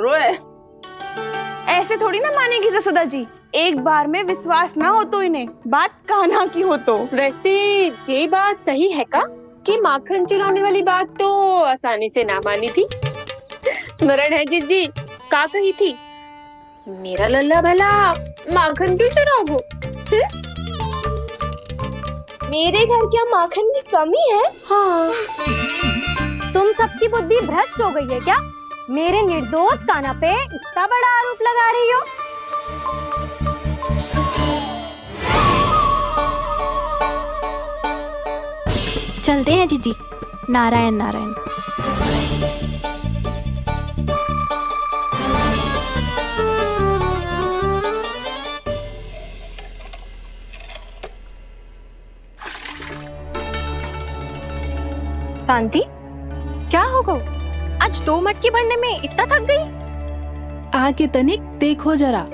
रोए ऐसे थोड़ी ना मानेगी जसोदा जी। एक बार में विश्वास ना हो तो इन्हें, बात कान्हा की हो तो। वैसे ये बात सही है का कि माखन चुराने वाली बात तो आसानी से ना मानी थी। स्मरण है जीजी का कही थी, मेरा लल्ला भला माखन क्यों चुराओगो? मेरे घर क्या माखन की कमी है? हाँ। तुम सबकी बुद्धि भ्रष्ट हो गई है क्या? मेरे निर्दोष कान्हा पे इतना बड़ा आरोप लगा रही हो? चलते हैं जीजी। नारायण नारायण। शांति, क्या हो गो? आज 2 मटकी भरने में इतना थक गई? आके तनिक देखो जरा,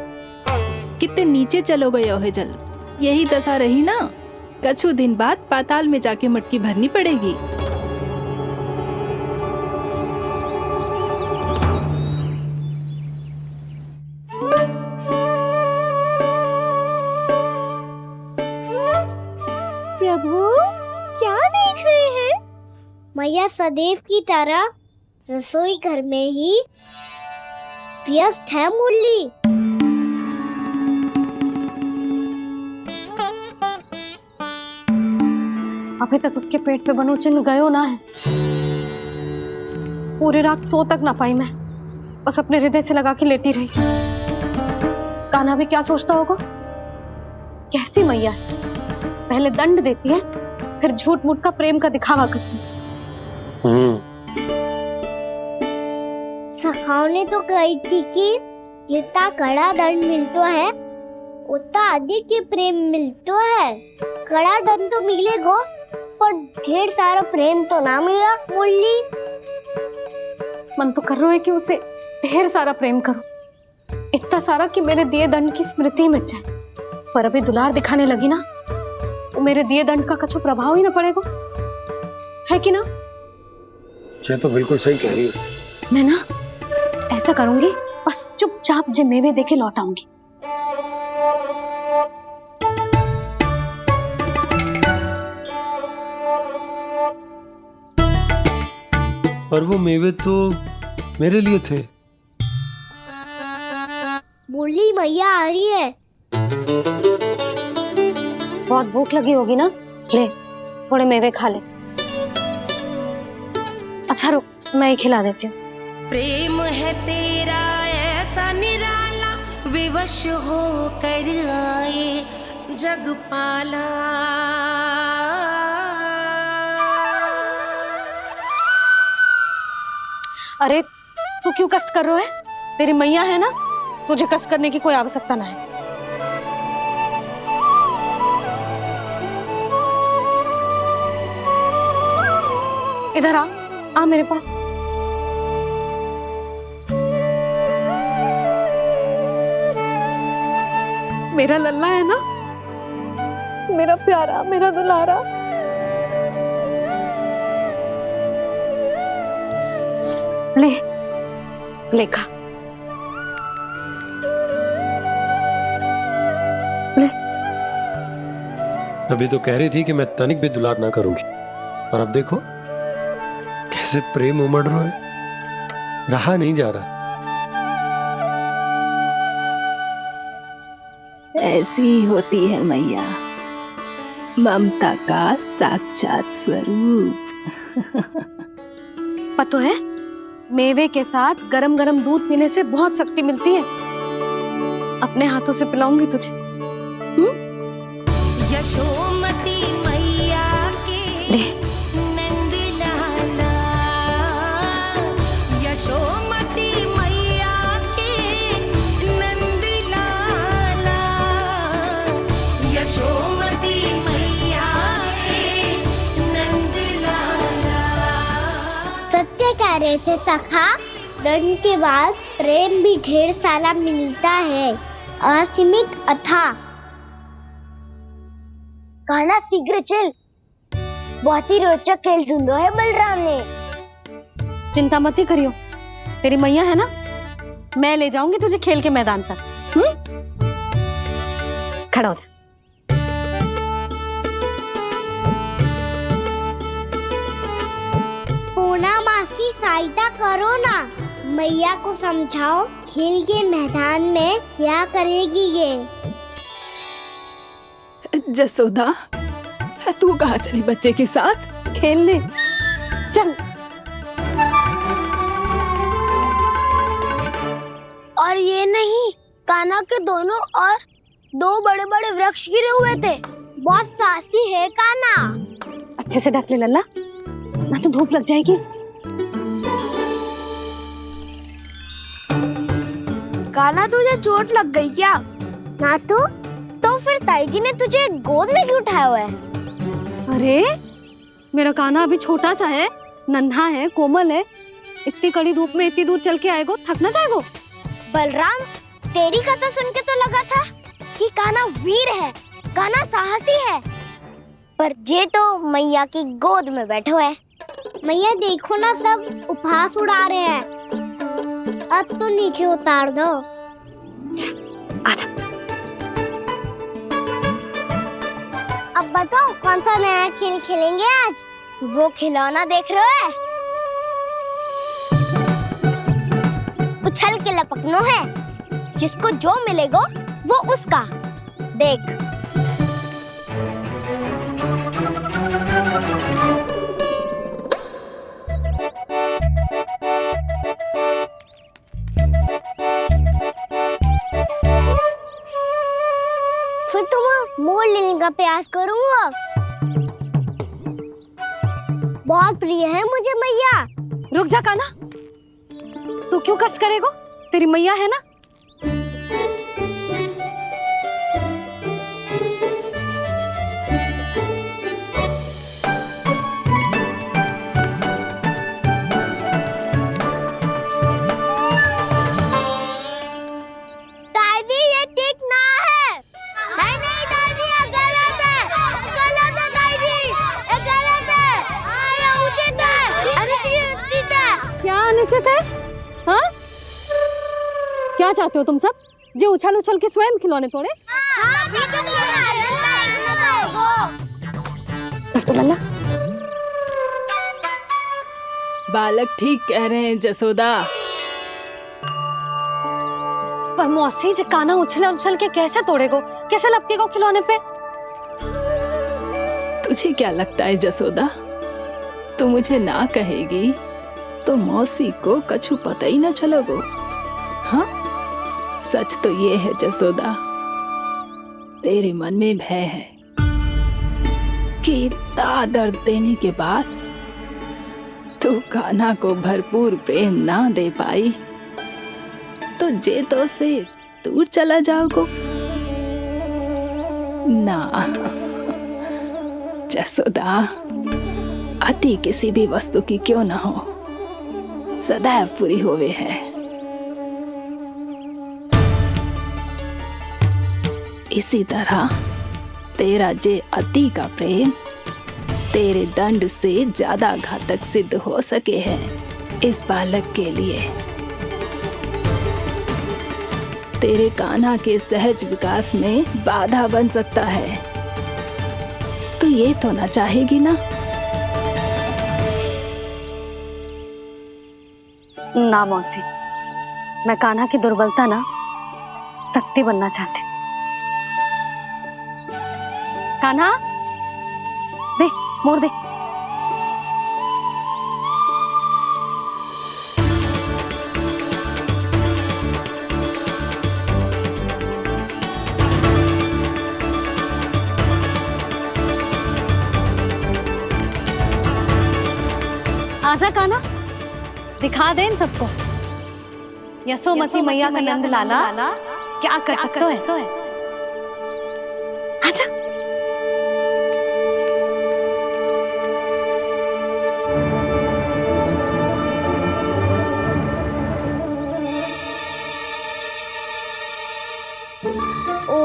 कितने नीचे चलो गए हो जल। यही दशा रही ना, कछु दिन बाद पाताल में जाके मटकी भरनी पड़ेगी। प्रभु, क्या देख रहे हैं? मैया सदैव की तरह रसोई घर में ही व्यस्त है मुरली। अभी तक उसके पेट पे बनो चिन्ह गयो ना है। पूरी रात सो तक ना पाई मैं, बस अपने हृदय से लगा के लेटी रही। कान्हा भी क्या सोचता होगा, कैसी मैया है, पहले दंड देती है फिर झूठ मूठ का प्रेम का दिखावा करती है। सखाओ ने तो कही थी कि जितना कड़ा दंड मिलतो है उतना अधिक ही प्रेम मिलतो है। कड़ा दंड तो मिलेगो पर ढेर सारा प्रेम तो ना मिला मुरली। मन तो कर रहा है कि उसे ढेर सारा प्रेम करूं, इतना सारा कि मेरे दिए दंड की स्मृति मिट जाए। पर अभी दुलार दिखाने लगी ना, वो मेरे दिए दंड का कछु प्रभाव ही ना पड़ेगा, है कि ना? ये तो बिल्कुल सही कह रही है। मैं ना ऐसा करूंगी, बस चुपचाप जे मेवे देके लौट आऊंगी। पर वो मेवे तो मेरे लिए थे। मुरली मैया आ रही है। बहुत भूख लगी होगी ना, ले थोड़े मेवे खा ले। अच्छा रुक, मैं ही खिला देती हूँ। प्रेम है तेरा ऐसा निराला, विवश हो कर आए जगपाला। अरे तू क्यों कष्ट कर रहा है? तेरी मैया है ना, तुझे कष्ट करने की कोई आवश्यकता ना है। इधर आ मेरे पास। मेरा लल्ला है ना, मेरा प्यारा, मेरा दुलारा। ले ले खा, ले। अभी तो कह रही थी कि मैं तनिक भी दुलार ना करूंगी, और अब देखो कैसे प्रेम उमड़ रहा है, रहा नहीं जा रहा। ऐसी ही होती है मैया, ममता का साक्षात स्वरूप। पता है, मेवे के साथ गरम गरम दूध पीने से बहुत शक्ति मिलती है। अपने हाथों से पिलाऊंगी तुझे। यशोमती मैया के नंद लाला, यशोमती मैया के नंद लाला, यशोमती मैया के नंद लाला। सत्य कह रहे थे सखा, दंड के बाद प्रेम भी ढेर सारा मिलता है, असीमित अथाह। कान्हा शीघ्र चल, बहुत ही रोचक खेल ढूंढो है बलराम ने। चिंता मत ही करियो, तेरी मैया है ना, मैं ले जाऊंगी तुझे खेल के मैदान तक। खड़ा हो जा। पूना मासी सहायता करो ना, मैया को समझाओ खेल के मैदान में क्या करेगी ये। जसोदा, तू कहाँ चली बच्चे के साथ? खेलने चल। और ये नहीं, कान्हा के दोनों और दो बड़े बड़े वृक्ष गिरे हुए थे। बहुत साहसी है कान्हा। अच्छे से ढक ले लल्ला, ना तो धूप लग जाएगी। कान्हा तुझे चोट लग गई क्या? ना तो फिर ताई जी ने तुझे गोद में क्यों उठाया हुआ है? अरे मेरा कान्हा अभी छोटा सा है, नन्हा है, कोमल है। इतनी कड़ी धूप में इतनी दूर चल के आएगो, थक ना जाएगो। बलराम, तेरी कथा सुन के तो लगा था कि कान्हा वीर है, कान्हा साहसी है, पर जे तो मैया की गोद में बैठे हुए। मैया देखो ना, सब उपहास उड़ा रहे हैं। अब तो नीचे उतार दो। आजा। अब बताओ कौन सा नया खेल खेलेंगे आज? वो खिलौना देख रहे हो? उछल के लपकनो है, जिसको जो मिलेगा वो उसका। देख। फिर तुम मोड़ लेने का प्रयास करूंगा। बहुत प्रिय है मुझे मैया। रुक जा कान्हा, तू क्यों कष्ट करेगो? तेरी मैया है ना। दादी ये ठीक ना है। नहीं नहीं दादी, ये गलत है। गलत है दादी, ये गलत है। ये उचित है, अनुचित है। क्या अनुचित है? हाँ? क्या चाहते हो तुम सब? जो उछल उछल के स्वयं खिलौने तोड़े? हाँ, भी तो तो लल्ला। बालक ठीक कह रहे हैं जसोदा। पर मौसी, जो कान्हा उछल उछल के कैसे तोड़ेगो, कैसे लपकेगो खिलौने पे? तुझे क्या लगता है जसोदा, तू मुझे ना कहेगी तो मौसी को कछु पता ही ना चलोगो। हाँ, सच तो ये है जसोदा, तेरे मन में भय है कि इतना दर्द देने के बाद तू कान्हा को भरपूर प्रेम ना दे पाई तो जे तो से दूर चला जाओगो ना। जसोदा, अति किसी भी वस्तु की क्यों ना हो, सदैव पूरी होवे है। इसी तरह तेरा जे अति का प्रेम तेरे दंड से ज्यादा घातक सिद्ध हो सके है इस बालक के लिए। तेरे कान्हा के सहज विकास में बाधा बन सकता है, तो ये तो ना चाहेगी ना? ना मौसी, मैं कान्हा की दुर्बलता ना शक्ति बनना चाहती हूँ। कान्हा, दे मोड़ दे। आजा कान्हा, दिखा दे इन सबको यशोमती मैया का नंद लाला क्या कर सकता है। आजा। ओ,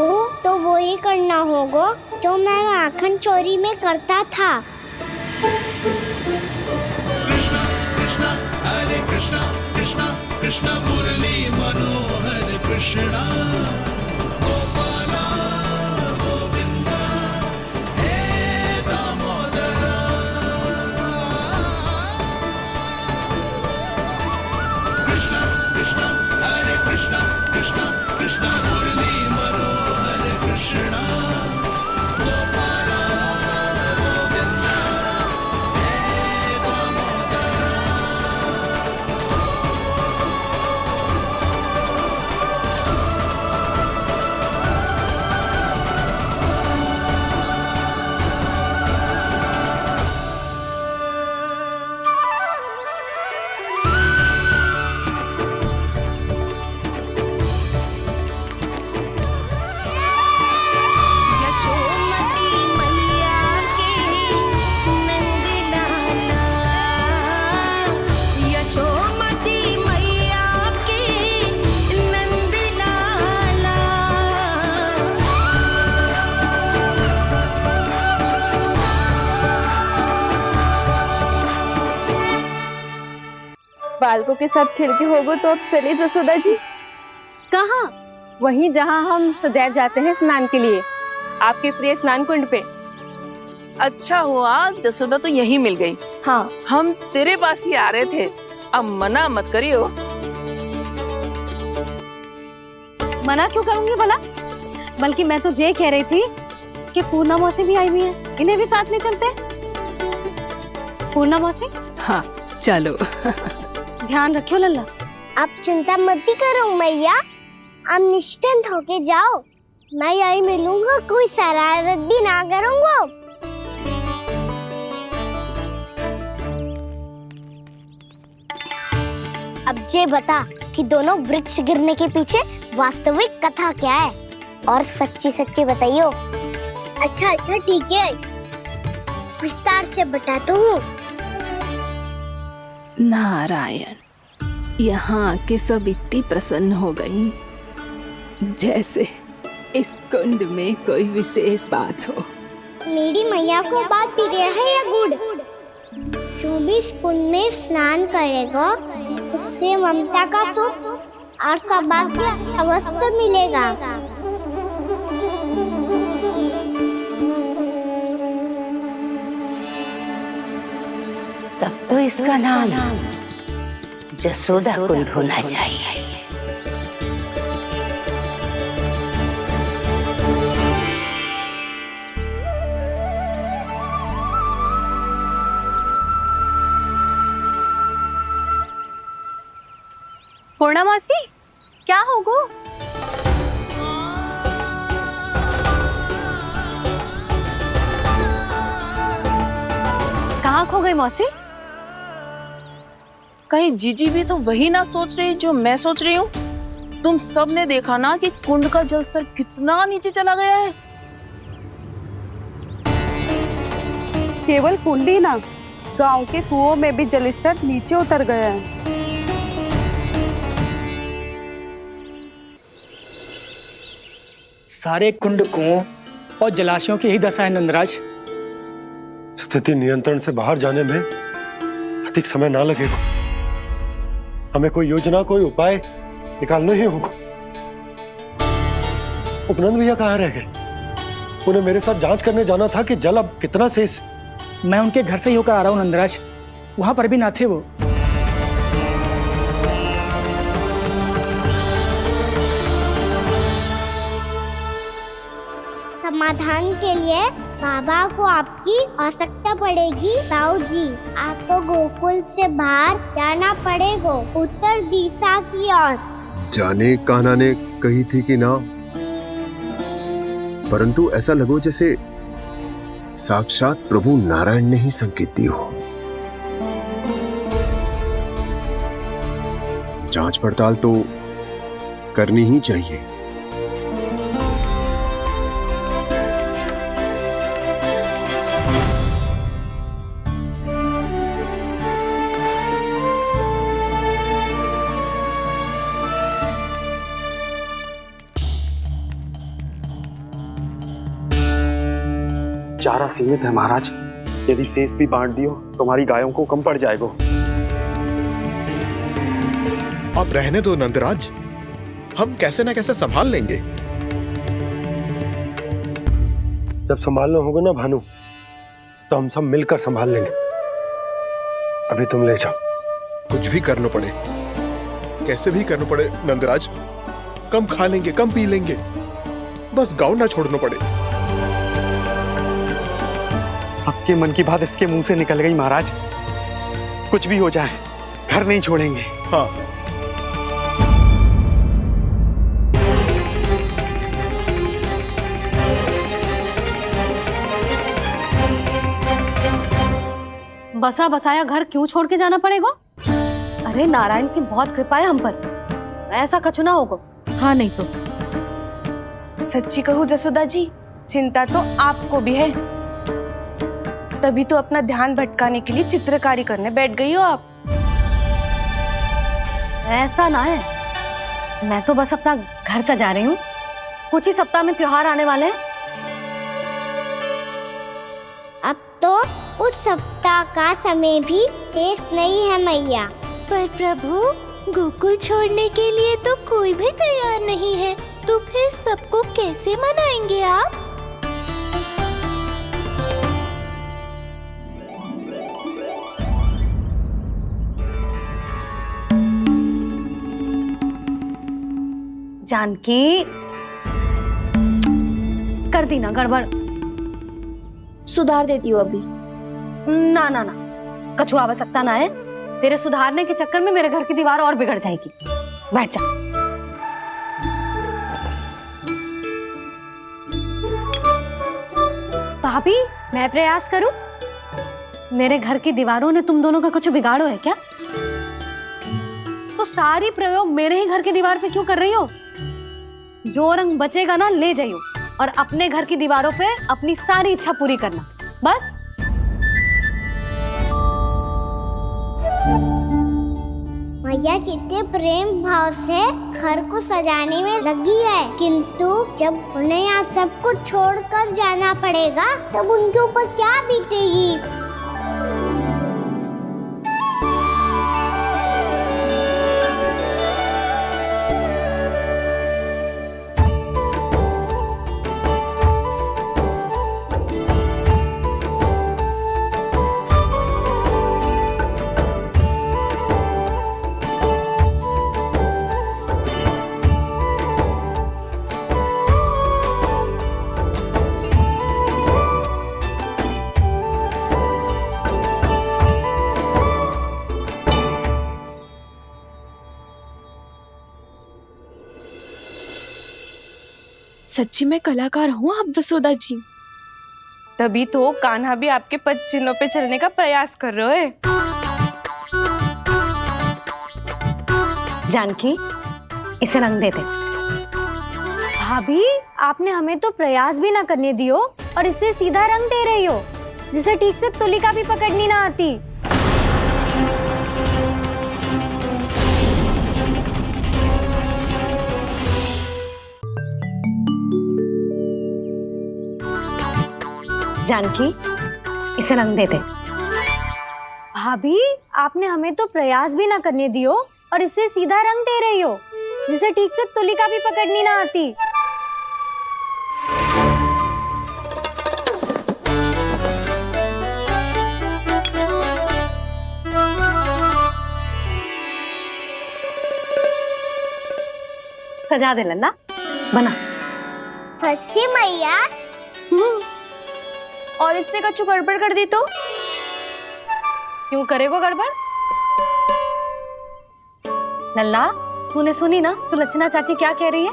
तो वो ही करना होगा जो मैं माखन चोरी में करता था। कृष्णा कृष्णा हरे कृष्णा कृष्णा कृष्णा मुरली मनोहर। बालकों के साथ खेल के होगो तो अब चले जसोदा जी। कहाँ? वहीं जहाँ हम सदैव जाते हैं स्नान के लिए, आपके प्रिय स्नान कुंड पे। अच्छा हुआ जसोदा तो यही मिल गई। हाँ, हम तेरे पास ही आ रहे थे, अब मना मत करियो। मना क्यों करूंगी भला? बल्कि मैं तो ये कह रही थी कि पूर्णा मौसी भी आई हुई है, इन्हें भी साथ ले चलते हैं। पूर्णा मौसी, हाँ चलो। ध्यान रखियो लल्ला। आप चिंता मत करो मैया, आप निश्चिंत होके जाओ, मैं यही मिलूंगा, कोई शरारत भी ना करूंगा। अब ये बता कि दोनों वृक्ष गिरने के पीछे वास्तविक कथा क्या है, और सच्ची सच्ची बताइयो। अच्छा अच्छा ठीक है, विस्तार से बताता हूँ। नारायण, यहाँ के सब इतनी प्रसन्न हो गई जैसे इस कुंड में कोई विशेष बात हो। मेरी मैया को बात प्रिय है या गुड़? जो भी इस कुंड में स्नान करेगा उससे ममता का सुख और सौभाग्य अवश्य मिलेगा। तब तो इसका नाम जसोदा कुंड होना चाहिए। पूर्णा मौसी, क्या होगो? कहाँ खो गई मौसी? कहीं जीजी भी तो वही ना सोच रही जो मैं सोच रही हूँ। तुम सब ने देखा ना कि कुंड का जलस्तर कितना नीचे चला गया है। केवल कुंड ही ना, गांव के कुओं में भी जलस्तर नीचे उतर गया है। सारे कुंड, कुओं और जलाशयों की ही दशा है नंदराज। स्थिति नियंत्रण से बाहर जाने में अधिक समय ना लगेगा। हमें कोई योजना, कोई उपाय निकालना ही होगा। उपनंद भैया कहाँ रह गए? उन्हें मेरे साथ जांच करने जाना था कि जल अब कितना शेष। मैं उनके घर से ही होकर आ रहा हूँ नंदराज, वहां पर भी ना थे वो। समाधान के लिए बाबा को आपकी आवश्यकता पड़ेगी। ताऊ जी, आपको गोकुल से बाहर जाना पड़ेगा, उत्तर दिशा की ओर। जाने कान्हा ने कही थी कि ना, परंतु ऐसा लगो जैसे साक्षात प्रभु नारायण ने ही संकेत दी हो। जांच पड़ताल तो करनी ही चाहिए। चारा सीमित है महाराज, यदि शेष भी बांट दियो तो हमारी गायों को कम पड़ जाएगा। आप रहने दो नंदराज, हम कैसे न कैसे संभाल लेंगे। जब संभालना होगा ना भानु, तो हम सब मिलकर संभाल लेंगे। अभी तुम ले जाओ। कुछ भी करना पड़े, कैसे भी करना पड़े नंदराज, कम खा लेंगे, कम पी लेंगे, बस गाँव ना छोड़ना पड़े। सबके मन की बात इसके मुंह से निकल गई महाराज। कुछ भी हो जाए घर नहीं छोड़ेंगे। हाँ, बसा बसाया घर क्यों छोड़ के जाना पड़ेगा? अरे नारायण की बहुत कृपा है हम पर, ऐसा कछु ना होगा। हाँ नहीं तो सच्ची कहूँ जसोदा जी, चिंता तो आपको भी है, तभी तो अपना ध्यान भटकाने के लिए चित्रकारी करने बैठ गई हो आप। ऐसा ना है, मैं तो बस अपना घर सजा रही हूँ। कुछ ही सप्ताह में त्योहार आने वाले हैं। अब तो उस सप्ताह का समय भी शेष नहीं है मैया। पर प्रभु, गोकुल छोड़ने के लिए तो कोई भी तैयार नहीं है, तो फिर सबको कैसे मनाएंगे आप? जानकी, कर दी ना गड़बड़। सुधार देती हूँ अभी। ना ना ना, कछु आवश्यकता ना है। तेरे सुधारने के चक्कर में मेरे घर की दीवार और बिगड़ जाएगी। बैठ जा। भाभी, मैं प्रयास करूं? मेरे घर की दीवारों ने तुम दोनों का कुछ बिगाड़ो है क्या? तो सारी प्रयोग मेरे ही घर की दीवार पे क्यों कर रही हो? जो रंग बचेगा ना ले जाइयो और अपने घर की दीवारों पे अपनी सारी इच्छा पूरी करना, बस। मैया कितने प्रेम भाव से घर को सजाने में लगी है, किंतु जब उन्हें यहाँ सब कुछ छोड़कर जाना पड़ेगा तब उनके ऊपर क्या बीतेगी? सच्ची में कलाकार हूँ आप जसोदा जी। तभी तो कान्हा भी आपके पद चिन्हों पे चलने का प्रयास कर रहे हैं। जानकी, इसे रंग दे दे। भाभी, आपने हमें तो प्रयास भी ना करने दियो और इसे सीधा रंग दे रही हो, जिसे ठीक से तुलिका भी पकड़नी ना आती। जानकी, इसे रंग दे दे। भाभी, आपने हमें तो प्रयास भी ना करने दियो और इसे सीधा रंग दे रही हो, जिसे ठीक से तुलिका भी पकड़नी ना आती। सजा दे लल्ला, बना। सच्ची मैया? और इसने कछु गड़बड़ कर दी तो? क्यों करेगो गड़बड़? लल्ला, तूने सुनी ना सुलक्षणा चाची क्या कह रही है?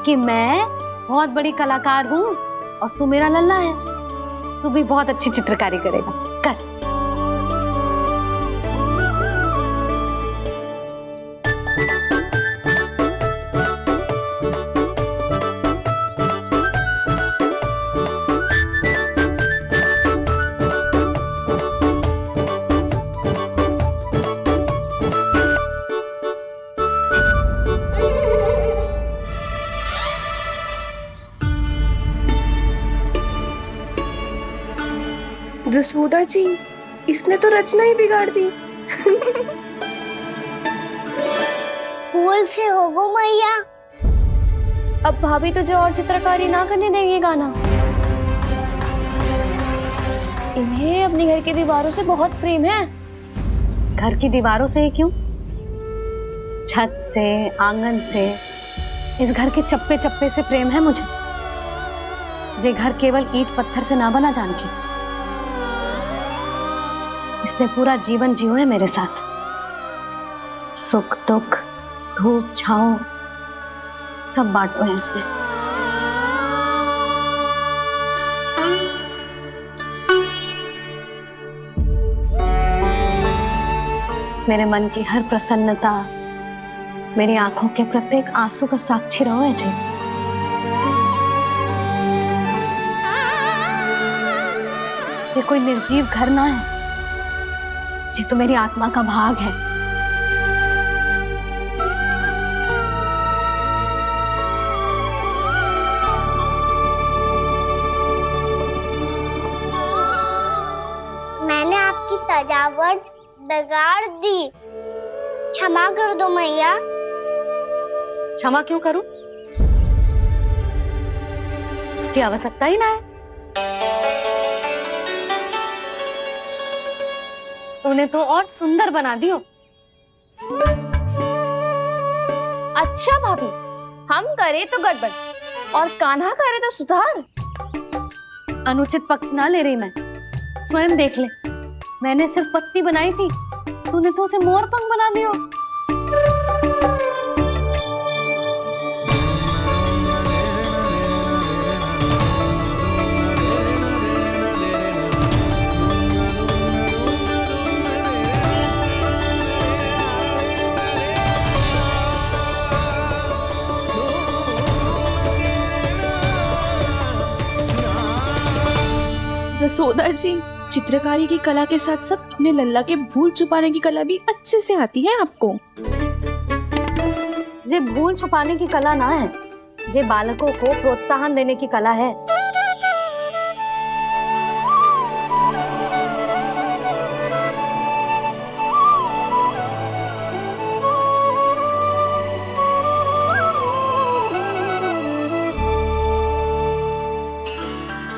कि मैं बहुत बड़ी कलाकार हूँ और तू मेरा लल्ला है। तू भी बहुत अच्छी चित्रकारी करेगा, कर। जसोदा जी, इसने तो रचना ही बिगाड़ दी। फूल से होगो मैया। अब भाभी तुझे और चित्रकारी ना करने देंगे गाना। इन्हें अपने घर की दीवारों से बहुत प्रेम है। घर की दीवारों से ही क्यों? छत से, आंगन से, इस घर के चप्पे चप्पे से प्रेम है मुझे। ये घर केवल ईंट पत्थर से ना बना जानकी। इसने पूरा जीवन जियो है मेरे साथ। सुख दुख, धूप छांव सब बांटो है इसने। मेरे मन की हर प्रसन्नता, मेरी आंखों के प्रत्येक आंसू का साक्षी रहो है जी। ये कोई निर्जीव घर ना है, ये तो मेरी आत्मा का भाग है। मैंने आपकी सजावट बिगाड़ दी। क्षमा कर दो मैया। क्षमा क्यों करूं? उसकी आवश्यकता ही ना है। तूने तो और सुंदर बना दियो। अच्छा भाभी, हम करे तो गड़बड़ और कान्हा करे तो सुधार। अनुचित पक्ष ना ले रही मैं, स्वयं देख ले। मैंने सिर्फ पत्ती बनाई थी, तूने तो उसे मोर पंख बना दियो। जसोदा जी, चित्रकारी की कला के साथ साथ अपने लल्ला के भूल छुपाने की कला भी अच्छे से आती है आपको। जे भूल छुपाने की कला ना है, जे बालकों को प्रोत्साहन देने की कला है।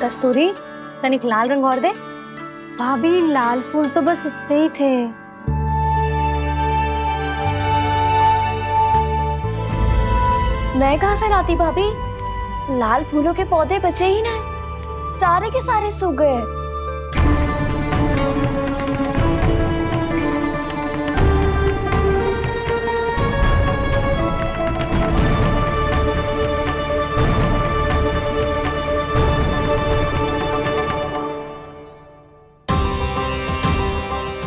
कस्तूरी, तनिक लाल रंग और दे। भाभी, लाल फूल तो बस इतने ही थे। मैं कहाँ से लाती भाभी? लाल फूलों के पौधे बचे ही ना, सारे के सारे सूख गए।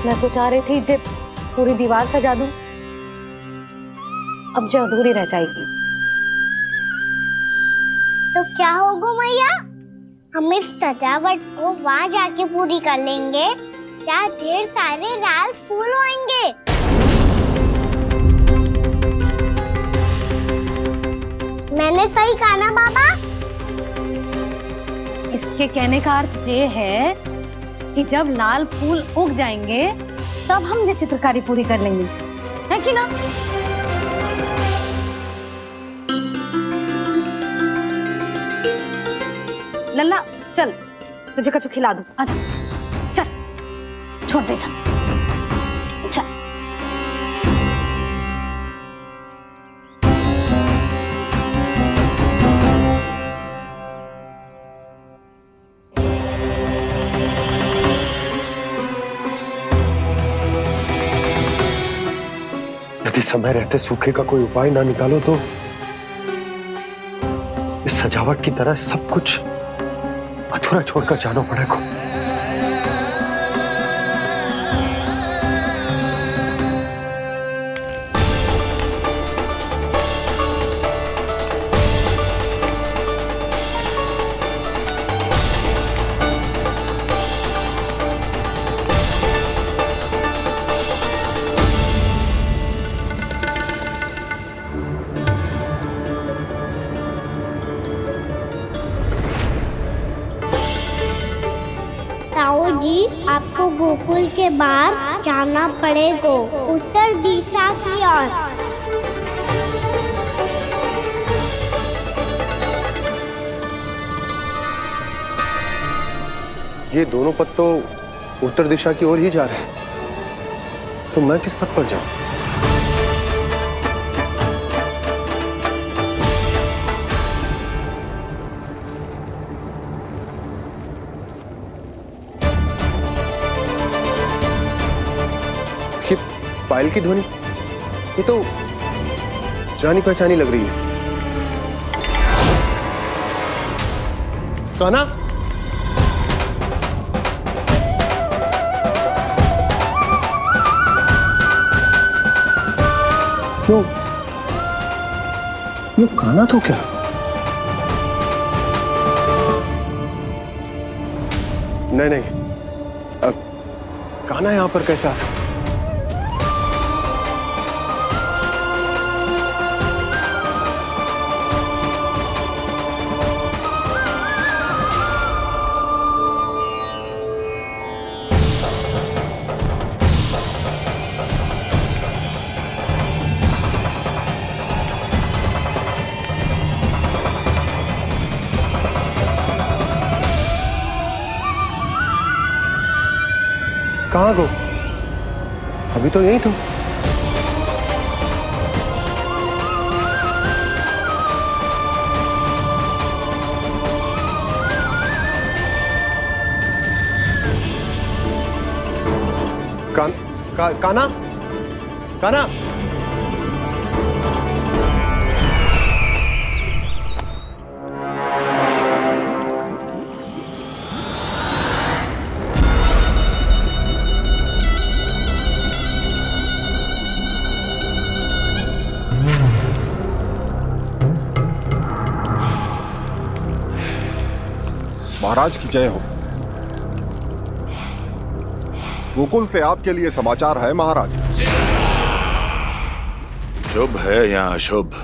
मैं तो चाह रही थी जे पूरी दीवार सजा दूं, अब जो अधूरी रह जाएगी। तो क्या होगा मैया? हम इस सजावट को वहाँ जाके पूरी कर लेंगे जहाँ ढेर सारे लाल फूल होंगे। मैंने सही कहा ना बाबा? इसके कहने का अर्थ ये है कि जब लाल फूल उग जाएंगे तब हम ये चित्रकारी पूरी कर लेंगे, है कि ना? लल्ला चल, तुझे कछु खिला दूं, आजा। चल, छोड़ दे, चल। यदि समय रहते सूखे का कोई उपाय ना निकालो तो इस सजावट की तरह सब कुछ अधूरा छोड़कर जाना पड़ेगा। ताऊ जी, आपको गोकुल के बाहर जाना पड़ेगा, उत्तर दिशा की ओर। ये दोनों पथ तो उत्तर दिशा की ओर ही जा रहे हैं, तो मैं किस पथ पर जाऊं? ये पायल की ध्वनि, ये तो जानी पहचानी लग रही है। कान्हा, ये कान्हा तो क्या? नहीं नहीं, कान्हा यहां पर कैसे आ सकता? कहाँ गो? अभी तो यही थो। काना काना महाराज की जय हो। गोकुल से आपके लिए समाचार है महाराज। शुभ है या अशुभ?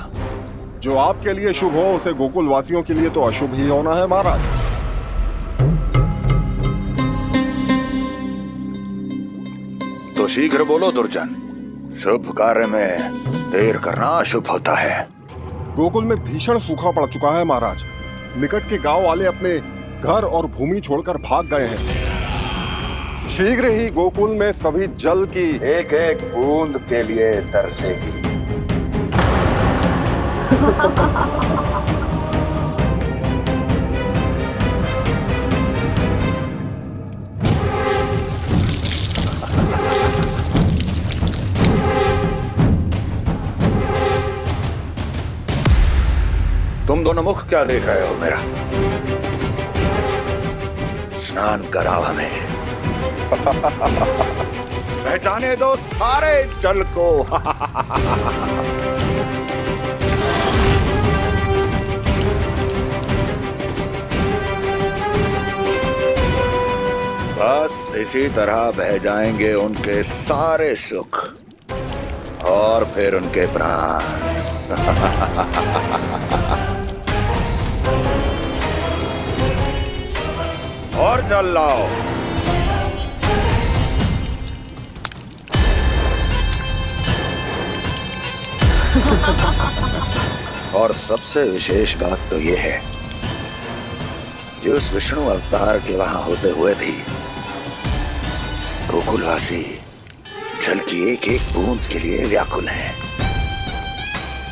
जो आपके लिए शुभ हो उसे गोकुल वासियों के लिए तो अशुभ ही होना है महाराज। तो शीघ्र बोलो दुर्जन, शुभ कार्य में देर करना अशुभ होता है। गोकुल में भीषण सूखा पड़ चुका है महाराज। निकट के गांव वाले अपने घर और भूमि छोड़कर भाग गए हैं। शीघ्र ही गोकुल में सभी जल की एक एक बूंद के लिए तरसेगी। तुम दोनों मुख क्या देख रहे हो मेरा? स्नान कराओ हमें। पहचाने दो सारे जल को। बस इसी तरह बह जाएंगे उनके सारे सुख और फिर उनके प्राण। और जल लाओ। और सबसे विशेष बात तो ये है कि उस विष्णु अवतार के वहां होते हुए भी गोकुलवासी जल की एक एक बूंद के लिए व्याकुल हैं।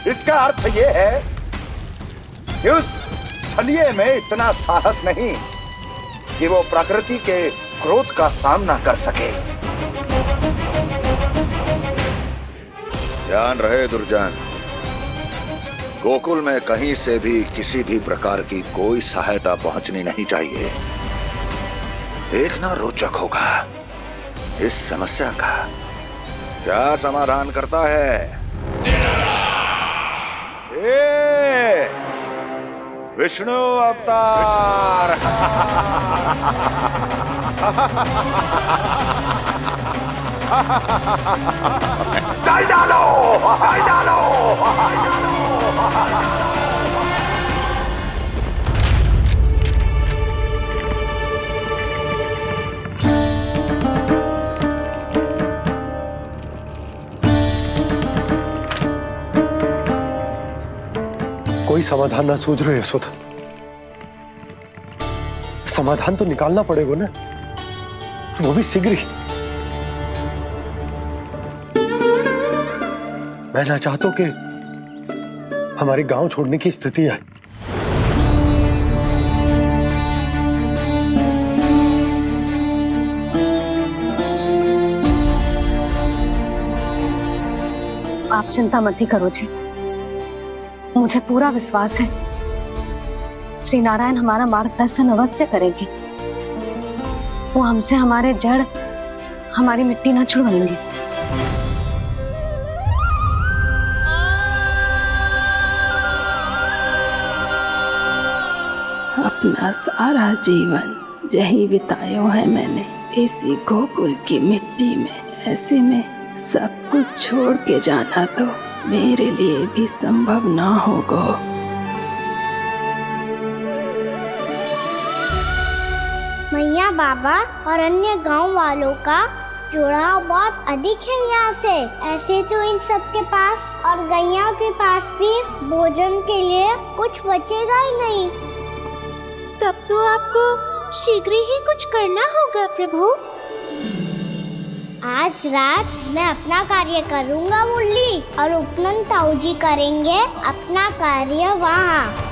इसका अर्थ ये है कि उस छलिए में इतना साहस नहीं कि वो प्रकृति के क्रोध का सामना कर सके। ध्यान रहे दुर्जन, गोकुल में कहीं से भी किसी भी प्रकार की कोई सहायता पहुंचनी नहीं चाहिए। देखना रोचक होगा इस समस्या का क्या समाधान करता है। विष्णु अवतार। चल डालो, चल डालो। कोई समाधान ना सूझ रहे यशोदा। समाधान तो निकालना पड़ेगा ना, वो भी शीघ्र ही। मैं ना चाहता कि हमारे गांव छोड़ने की स्थिति आए। आप चिंता मत ही करो जी, मुझे पूरा विश्वास है श्री नारायण हमारा मार्गदर्शन अवश्य करेंगे। वो हमसे हमारे जड़, हमारी मिट्टी ना छुड़वाएंगे। अपना सारा जीवन यही बितायो है मैंने, इसी गोकुल की मिट्टी में। ऐसे में सब कुछ छोड़ के जाना तो मेरे लिए भी संभव ना होगा। मैया बाबा और अन्य गांव वालों का जुड़ाव बहुत अधिक है यहाँ से। ऐसे तो इन सब के पास और गैया के पास भी भोजन के लिए कुछ बचेगा ही नहीं। तब तो आपको शीघ्र ही कुछ करना होगा प्रभु। आज रात मैं अपना कार्य करूंगा मुरली, और उपनंद ताऊ जी करेंगे अपना कार्य वहाँ।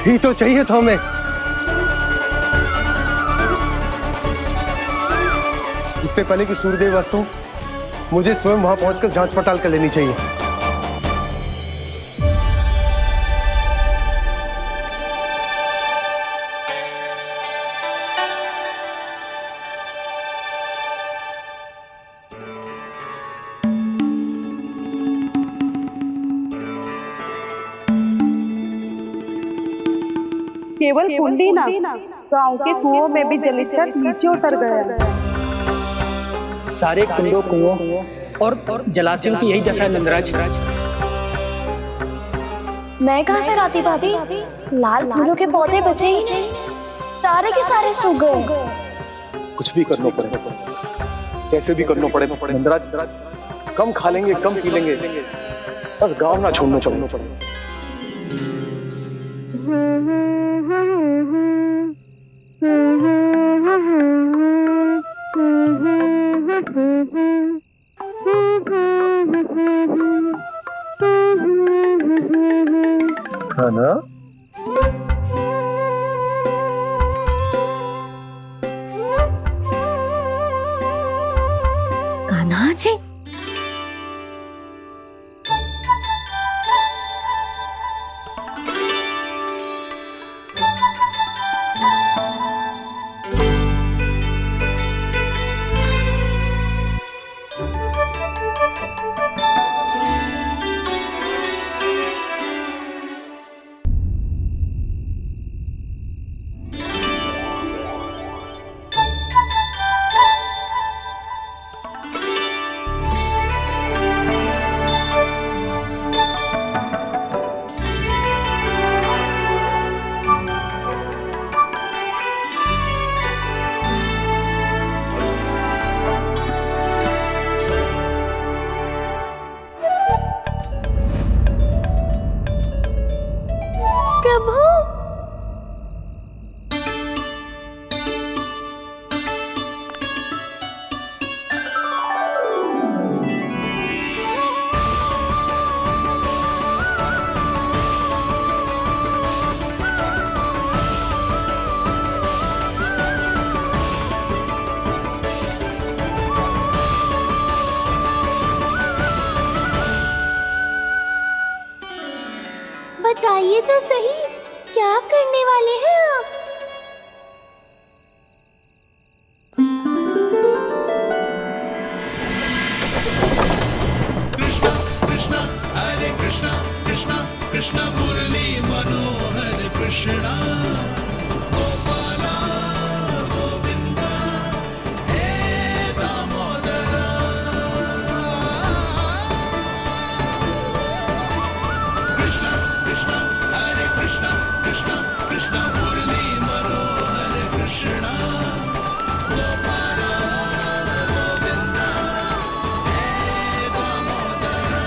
यही तो चाहिए था हमें। इससे पहले कि सूर्यदेव वास्तु, मुझे स्वयं वहां पहुंचकर जांच पड़ताल कर लेनी चाहिए। केवल कुंडी ना, गांव के कुओं में भी जलस्तर नीचे उतर गया। सारे कुंडों, कुओं और जलाशयों की यही दशा है नंदराज। मैं कहाँ से लाती भाभी? लाल फूलों के पौधे बचे ही नहीं, सारे के सारे सूख गए। कुछ भी करना पड़े, कैसे भी करना पड़े नंदराज। कम खा लेंगे, कम पी लेंगे, बस गांव ना छोड़ना चाहिए। है ना? कान्हा जी, प्रभु, बताइए तो सही, क्या करने वाले हैं आप? कृष्ण मुरली मनोहर कृष्णा गोपाला गोविंदा हे दामोदरा। कृष्ण कृष्ण हरे कृष्ण कृष्ण कृष्ण मुरली मनोहर कृष्णा गोपाला गोविंदा हे दामोदरा।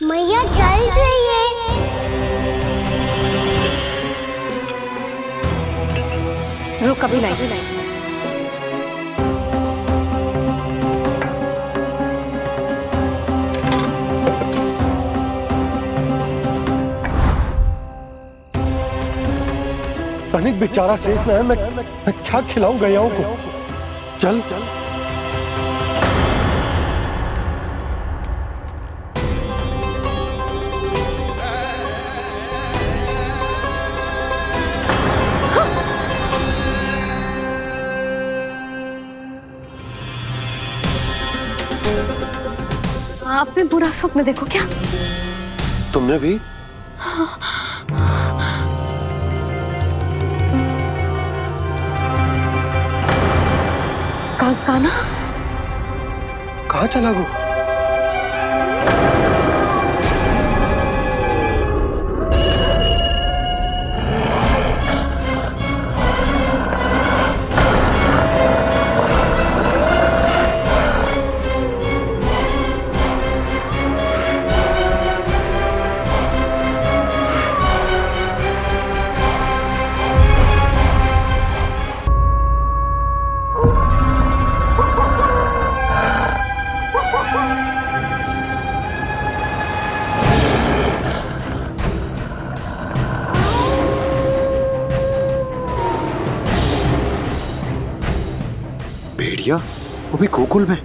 मैया चल जाइए। रुक अभी लाई। तनिक बेचारा शेष ना है, मैं क्या खिलाऊं गयाओं को। चल चल आपने बुरा स्वप्न देखो क्या? तुमने भी? काना कहाँ चला गो? भेड़िया वो भी गोकुल में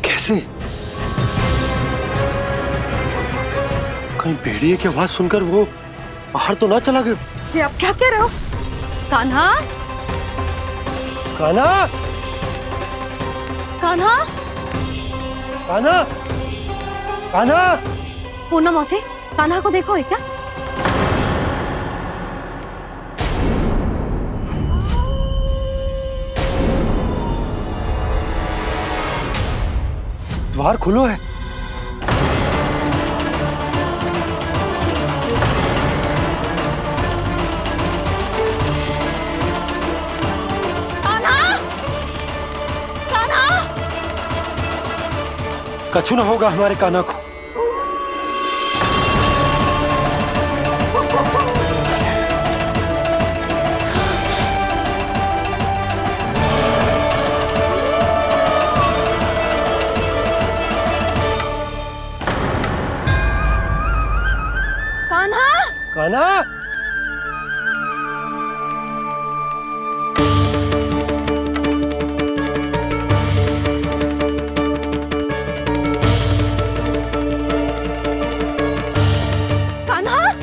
कैसे? कहीं भेड़िए की आवाज सुनकर वो बाहर तो ना चला गया? जी आप क्या कह रहे हो? कान्हा कान्हा कान्हा कान्हा कान्हा। पूनम मौसी, कान्हा को देखो है क्या? द्वार खुलो है। कान्हा कान्हा। कछु ना होगा हमारे कान्हा को। कान्हा कान्हा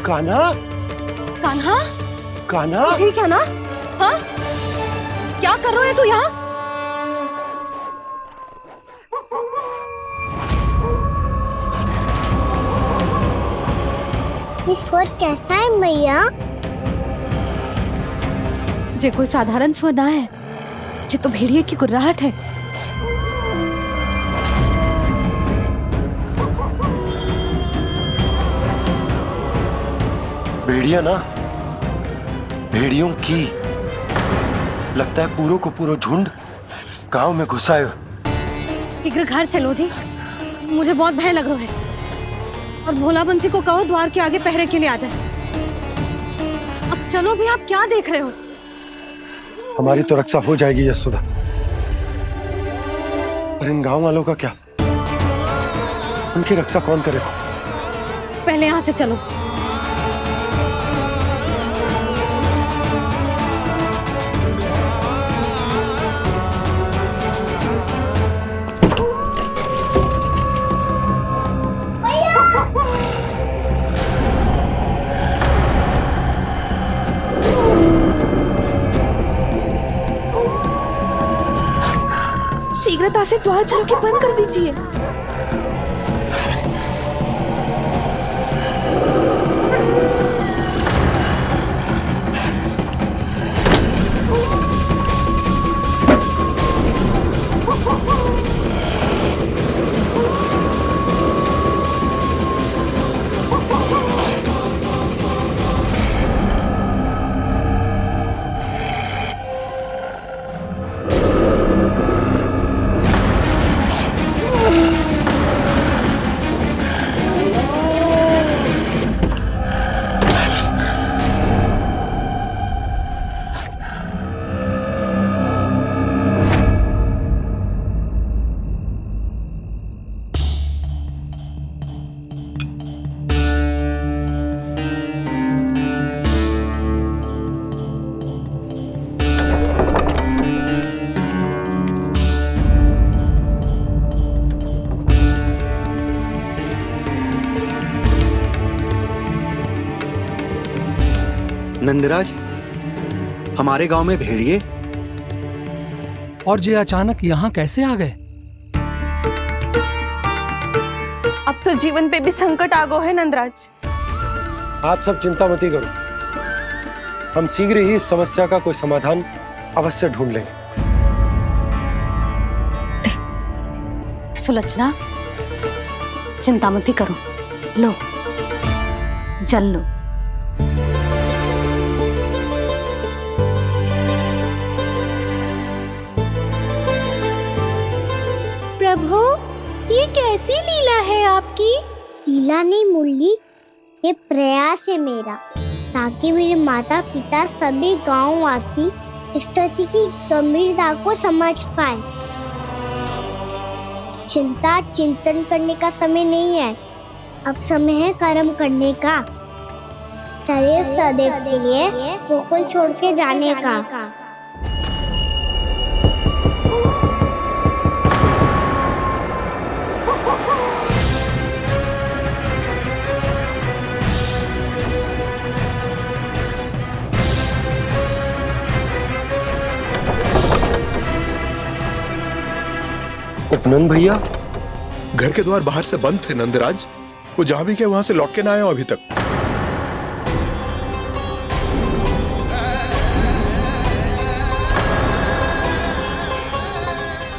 कान्हा कान्हा कान्हा। ठीक है ना? हाँ क्या कर रहे हो तू यहाँ? ये स्वर कैसा है मैया? जे कोई साधारण स्वर ना है, जे तो भेड़िए की गुर्राहट है। भेड़िया ना, भेड़ियों की लगता है पूरों को पूरा झुंड गांव में घुसाए। शीघ्र घर चलो जी, मुझे बहुत भय लग रहा है। और भोला बंसी को कहो द्वार के आगे पहरे के लिए आ जाए। अब चलो भी, आप क्या देख रहे हो? हमारी तो रक्षा हो जाएगी यशोदा, पर इन गांव वालों का क्या? उनकी रक्षा कौन करेगा? पहले यहाँ से चलो। शीघ्रता से द्वार चलो के बंद कर दीजिए। नंदराज, हमारे गांव में भेड़िए और ये अचानक यहाँ कैसे आ गए? अब तो जीवन पे भी संकट आ गो है नंदराज। आप सब चिंता मत करो, हम शीघ्र ही इस समस्या का कोई समाधान अवश्य ढूंढ लेंगे। सुलक्षणा, चिंता मत करो, लो जल लो। प्रभु, ये कैसी लीला है आपकी? लीला नहीं मुरली, ये प्रयास है मेरा, ताकि मेरे माता पिता सभी गांव वासी स्थिति की गंभीरता को समझ पाए। चिंता चिंतन करने का समय नहीं है, अब समय है कर्म करने का, सदैव सदैव के लिए गोकुल छोड़ के जाने का। उपनंद भैया, घर के द्वार बाहर से बंद थे नंदराज, वो जहां भी गए वहां से लौट के ना आए हो अभी तक।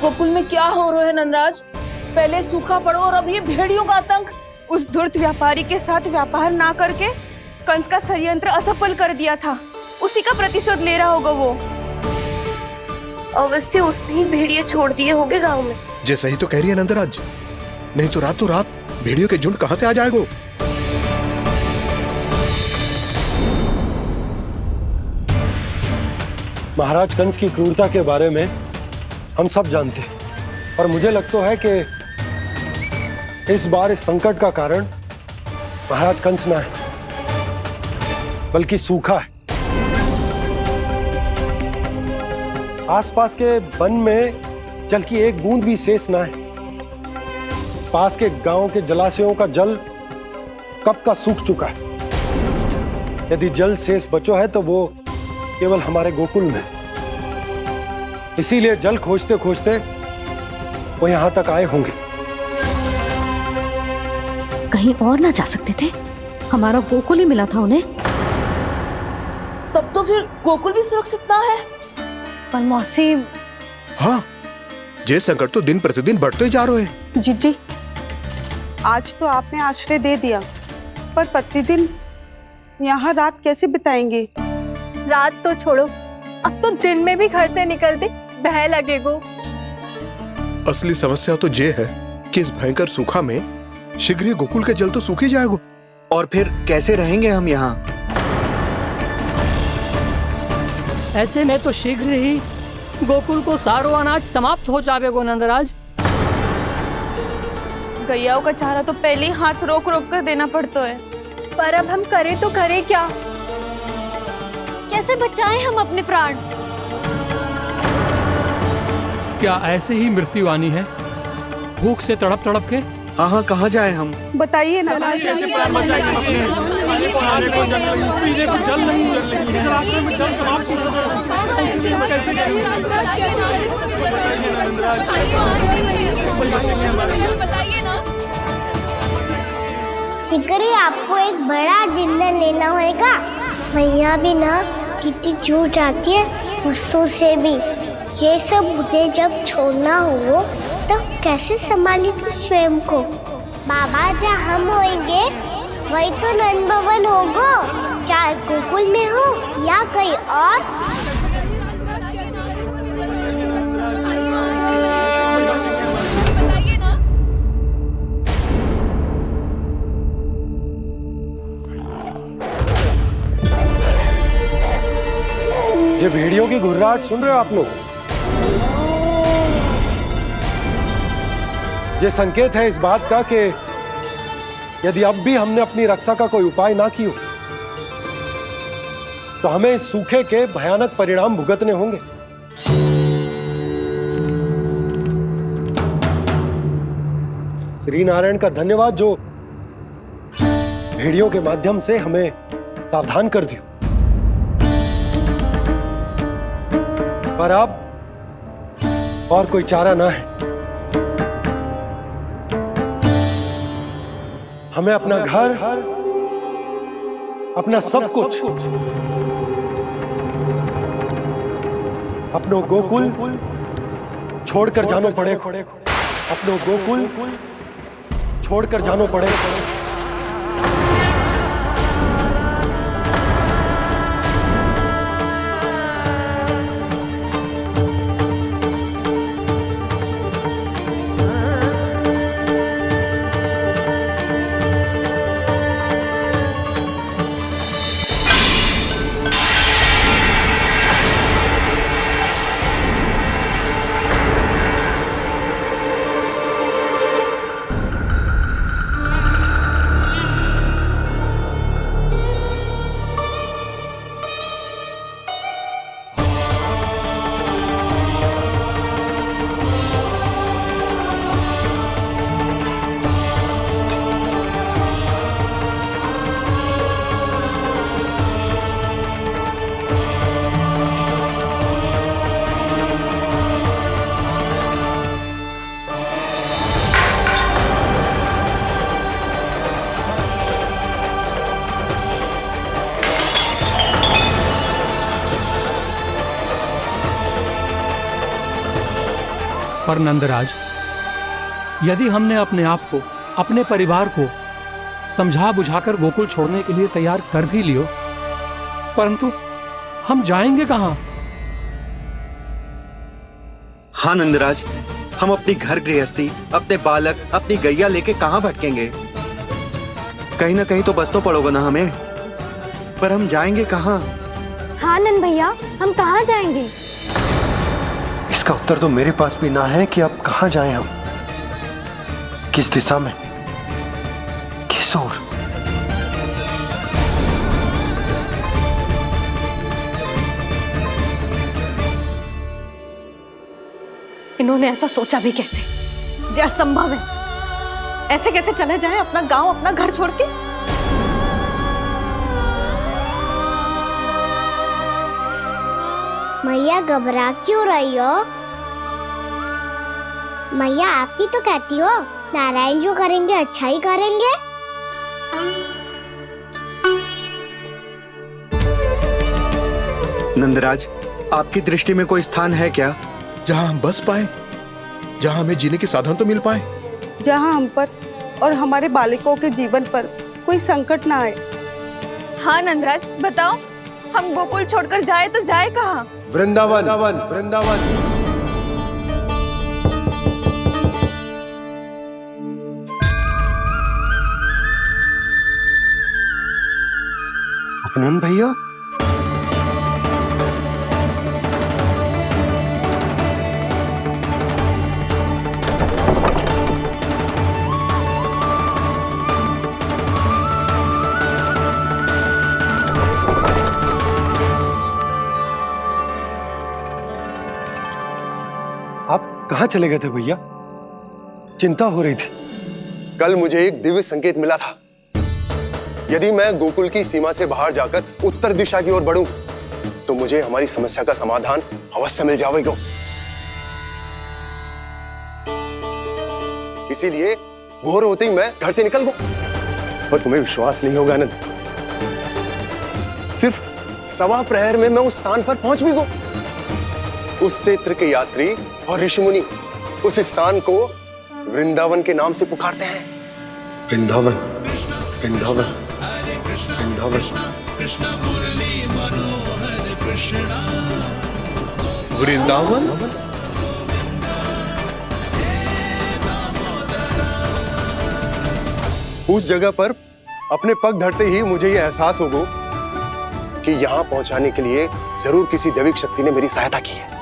गोकुल में क्या हो रहा है नंदराज? पहले सूखा पड़ो और अब ये भेड़ियों का आतंक। उस धूर्त व्यापारी के साथ व्यापार ना करके कंस का षड्यंत्र असफल कर दिया था, उसी का प्रतिशोध ले रहा होगा वो। अवश्य उसने ही भेड़िए छोड़ दिए होंगे गांव में। जे सही तो कह रही है नंदराज, नहीं तो रात भेड़ियों के झुंड कहां से आ जाएगो? महाराज कंस की क्रूरता के बारे में हम सब जानते हैं, और मुझे लगता है कि इस बार इस संकट का कारण महाराज कंस ना है, बल्कि सूखा है। आसपास के वन में जल की एक बूंद भी शेष ना है। पास के गांव के जलाशयों का जल कब का सूख चुका है। यदि जल शेष बचो है तो वो केवल हमारे गोकुल में। इसीलिए जल खोजते खोजते वो यहां तक आए होंगे। कहीं और ना जा सकते थे? हमारा गोकुल ही मिला था उन्हें। तब तो फिर गोकुल भी सुरक्षित ना है। पर मौसी, हाँ, ये संकट तो दिन प्रतिदिन बढ़ते ही जा रहे हैं। जीजी, आज तो आपने आश्रय दे दिया, पर प्रतिदिन यहाँ रात कैसे बिताएंगे? रात तो छोड़ो, अब तो दिन में भी घर से निकलते भय लगेगो। असली समस्या तो ये है कि इस भयंकर सूखा में शीघ्र ही गोकुल के जल तो सूख ही जाएगा। और फिर कैसे रहेंगे हम यहाँ? ऐसे में तो शीघ्र ही गोकुल को सारो अनाज समाप्त हो जाएगो नंदराज। गैयाओं का चारा तो पहले ही हाथ रोक रोक कर देना पड़ता है। पर अब हम करें तो करें क्या? कैसे बचाएं हम अपने प्राण? क्या ऐसे ही मृत्यु आनी है, भूख से तड़प तड़प के? हाँ, कहाँ जाएं हम? बताइए ना। शीघ्र ही आपको एक बड़ा निर्णय लेना होगा। मैया भी ना कितनी जूझ जाती है गुस्सों से भी। ये सब मुझे जब छोड़ना हो तो कैसे संभालेगी स्वयं को? बाबा जहाँ हम होंगे वही तो नंद भवन होगा, चाहे गोकुल में हो या कहीं और। ये भेड़ियों की घुर्राहट सुन रहे हो आप लोग? ये संकेत है इस बात का कि यदि अब भी हमने अपनी रक्षा का कोई उपाय ना किया तो हमें इस सूखे के भयानक परिणाम भुगतने होंगे। श्री नारायण का धन्यवाद जो भेड़ियों के माध्यम से हमें सावधान कर दिया। पर अब और कोई चारा ना है। हमें अपना घर, अपना सब कुछ, अपनों गोकुल छोड़कर जानो पड़े। अपनों गोकुल छोड़कर जानो पड़े। पर नंदराज, यदि हमने अपने आप को, अपने परिवार को समझा बुझाकर गोकुल छोड़ने के लिए तैयार कर भी लियो, परंतु हम जाएंगे कहां? हाँ नंदराज, हम अपनी घर गृहस्थी, अपने बालक, अपनी गैया लेके कहां भटकेंगे? कहीं ना कहीं तो बस तो पड़ोगे ना हमें, पर हम जाएंगे कहां? हाँ नंद भैया, हम कहाँ जाएंगे? इसका उत्तर तो मेरे पास भी ना है कि अब कहां जाएं हम, किस दिशा में, किस ओर। इन्होंने ऐसा सोचा भी कैसे? जो असंभव है। ऐसे कैसे चले जाएं अपना गांव, अपना घर छोड़ के? मैया घबरा क्यों रही हो? मैया आप ही तो कहती हो नारायण जो करेंगे अच्छा ही करेंगे। नंदराज, आपकी दृष्टि में कोई स्थान है क्या जहां हम बस पाए, जहां हमें जीने के साधन तो मिल पाए, जहाँ हम पर और हमारे बालकों के जीवन पर कोई संकट ना आए। हाँ नंदराज, बताओ, हम गोकुल छोड़कर जाए तो जाए कहाँ? वृंदावन, वृंदावन। उपनंद भैया, कहाँ चले गए थे भैया? चिंता हो रही थी। कल मुझे एक दिव्य संकेत मिला था। यदि मैं गोकुल की सीमा से बाहर जाकर उत्तर दिशा की ओर बढ़ूं, तो मुझे हमारी समस्या का समाधान अवश्य मिल जाएगा। इसीलिए भोर होते ही मैं घर से निकल गया। और तुम्हें विश्वास नहीं होगा आनंद, सिर्फ सवा प्रहर में मैं उस स्थान पर पहुंच भी गया। उस क्षेत्र के यात्री और ऋषि मुनि उस स्थान को वृंदावन के नाम से पुकारते हैं। वृंदावन, वृंदावन, वृंदावन। वृंदावन? उस जगह पर अपने पग धरते ही मुझे यह एहसास होगा कि यहां पहुंचाने के लिए जरूर किसी दैविक शक्ति ने मेरी सहायता की है।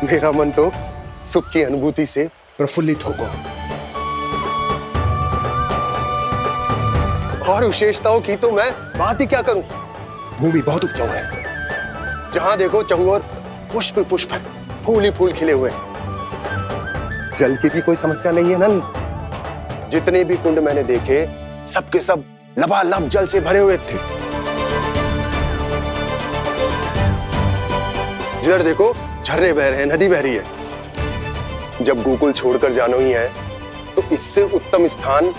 मेरा मन तो सुख की अनुभूति से प्रफुल्लित होगा। और विशेषताओं की तो मैं बात ही क्या करूं। भूमि बहुत उपजाऊ है, जहां देखो चहुओर पुष्प पुष्प है, फूल ही फूल खिले हुए हैं। जल की भी कोई समस्या नहीं है नंद। जितने भी कुंड मैंने देखे सबके सब लबालब जल से भरे हुए थे। जिधर देखो झरने बह रहे हैं, नदी बह रही है। जब गोकुल छोड़कर जाना ही है तो इससे उत्तम स्थान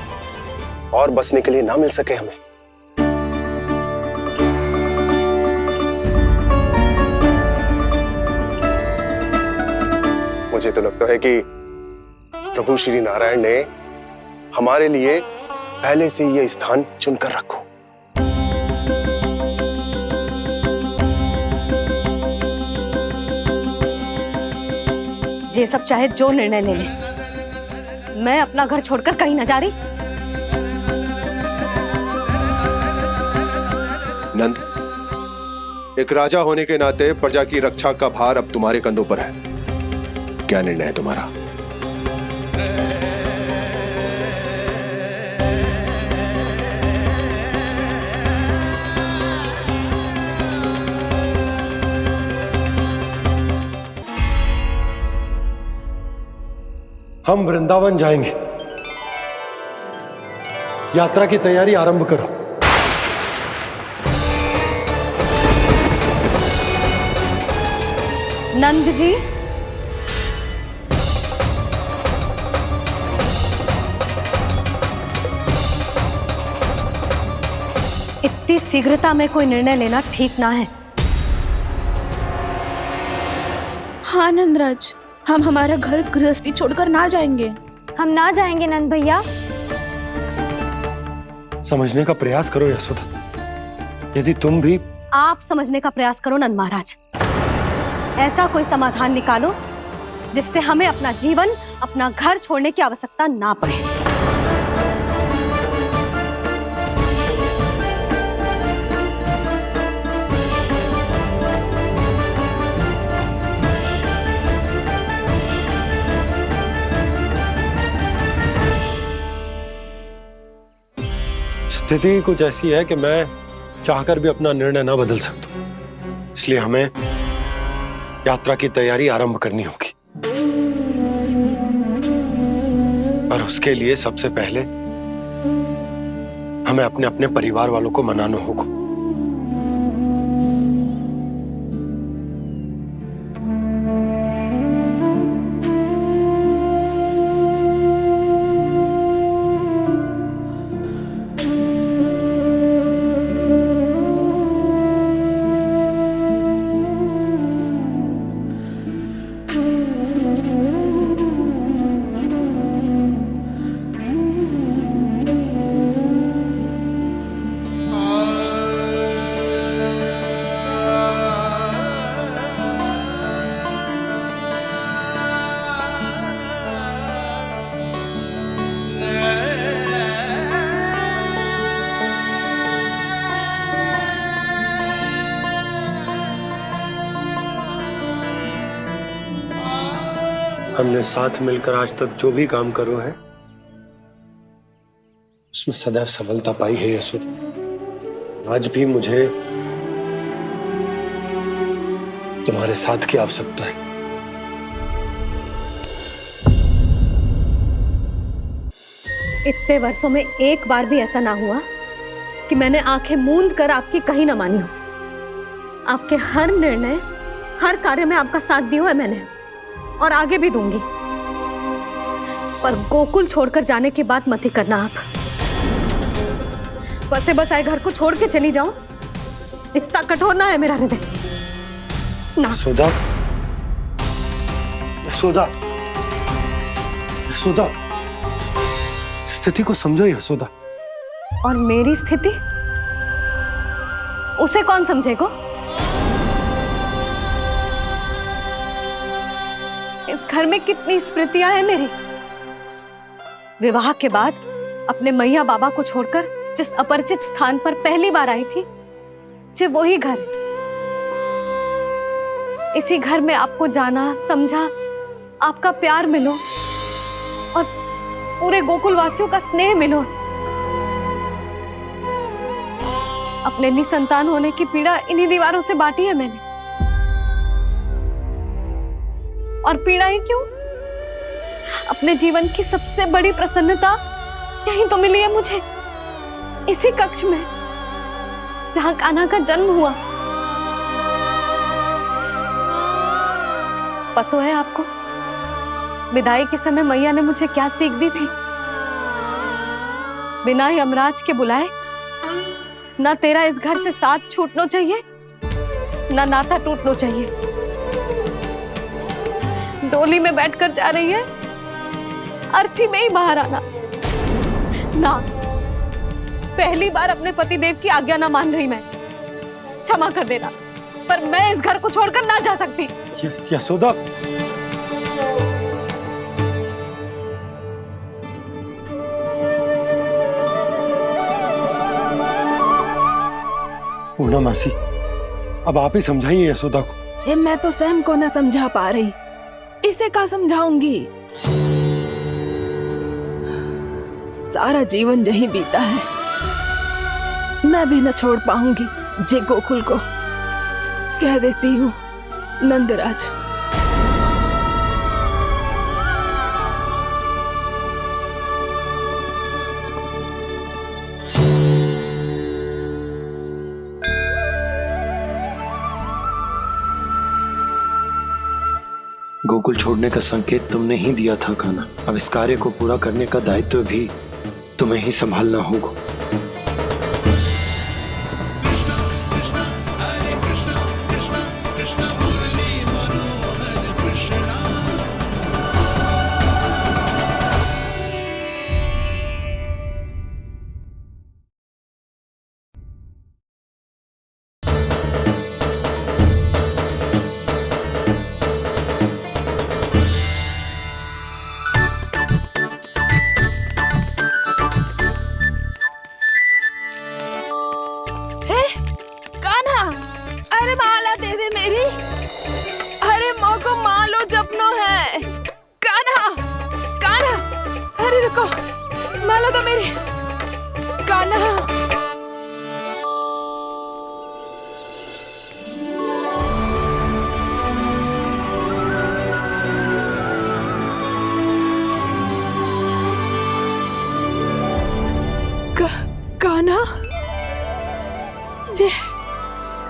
और बसने के लिए ना मिल सके हमें। मुझे तो लगता है कि प्रभु श्री नारायण ने हमारे लिए पहले से यह स्थान चुनकर रखो। ये सब चाहे जो निर्णय ले ले, मैं अपना घर छोड़कर कहीं न जा रही। नंद, एक राजा होने के नाते प्रजा की रक्षा का भार अब तुम्हारे कंधों पर है। क्या निर्णय है तुम्हारा? हम वृंदावन जाएंगे। यात्रा की तैयारी आरंभ करो। नंद जी, इतनी शीघ्रता में कोई निर्णय लेना ठीक ना है। हाँ नंदराज, हम हमारा घर गृहस्थी छोड़कर ना जाएंगे। हम ना जाएंगे नंद भैया। समझने का प्रयास करो यशोदा। यदि तुम भी आप समझने का प्रयास करो नंद महाराज। ऐसा कोई समाधान निकालो जिससे हमें अपना जीवन, अपना घर छोड़ने की आवश्यकता ना पड़े। स्थिति कुछ ऐसी है कि मैं चाहकर भी अपना निर्णय ना बदल सकता, इसलिए हमें यात्रा की तैयारी आरंभ करनी होगी। और उसके लिए सबसे पहले हमें अपने अपने परिवार वालों को मनाना होगा। हमने साथ मिलकर आज तक जो भी काम करो है उसमें सदैव सफलता पाई है यशोदा। आज भी मुझे तुम्हारे साथ की आवश्यकता है। इतने वर्षों में एक बार भी ऐसा ना हुआ कि मैंने आंखें मूंद कर आपकी कहीं ना मानी हो। आपके हर निर्णय, हर कार्य में आपका साथ दिया है मैंने, और आगे भी दूंगी। पर गोकुल छोड़कर जाने की बात मत ही करना आप। बसे बसाए घर को छोड़ के चली जाऊं, इतना कठोर ना है मेरा हृदय ना। यशोदा, यशोदा, यशोदा, स्थिति को समझो यशोदा। और मेरी स्थिति उसे कौन समझेगा? इस घर में कितनी स्मृतियां हैं मेरी। विवाह के बाद अपने मैया बाबा को छोड़कर जिस अपरिचित स्थान पर पहली बार आई थी, जो वही घर। इसी घर में आपको जाना, समझा, आपका प्यार मिलो और पूरे गोकुल वासियों का स्नेह मिलो। अपने निसंतान होने की पीड़ा इन्हीं दीवारों से बांटी है मैंने। और पीड़ा ही क्यों? अपने जीवन की सबसे बड़ी प्रसन्नता यही तो मिली है मुझे, इसी कक्ष में जहां कान्हा का जन्म हुआ। पता है आपको विदाई के समय मैया ने मुझे क्या सीख दी थी? बिना यमराज के बुलाए ना तेरा इस घर से साथ छूटना चाहिए, ना नाता टूटना चाहिए। डोली में बैठकर जा रही है, अर्थी में ही बाहर आना ना। पहली बार अपने पति देव की आज्ञा ना मान रही मैं, क्षमा कर देना, पर मैं इस घर को छोड़कर ना जा सकती। यशोदा, पूर्णा मासी, अब आप ही समझाइए यशोदा को। ये मैं तो स्वयं को न समझा पा रही, इसे क्या समझाऊंगी? सारा जीवन यही बीता है, मैं भी न छोड़ पाऊंगी। जे गोकुल को कह देती हूँ नंदराज। गोकुल छोड़ने का संकेत तुमने ही दिया था कान्हा। अब इस कार्य को पूरा करने का दायित्व भी तुम्हें ही संभालना होगा।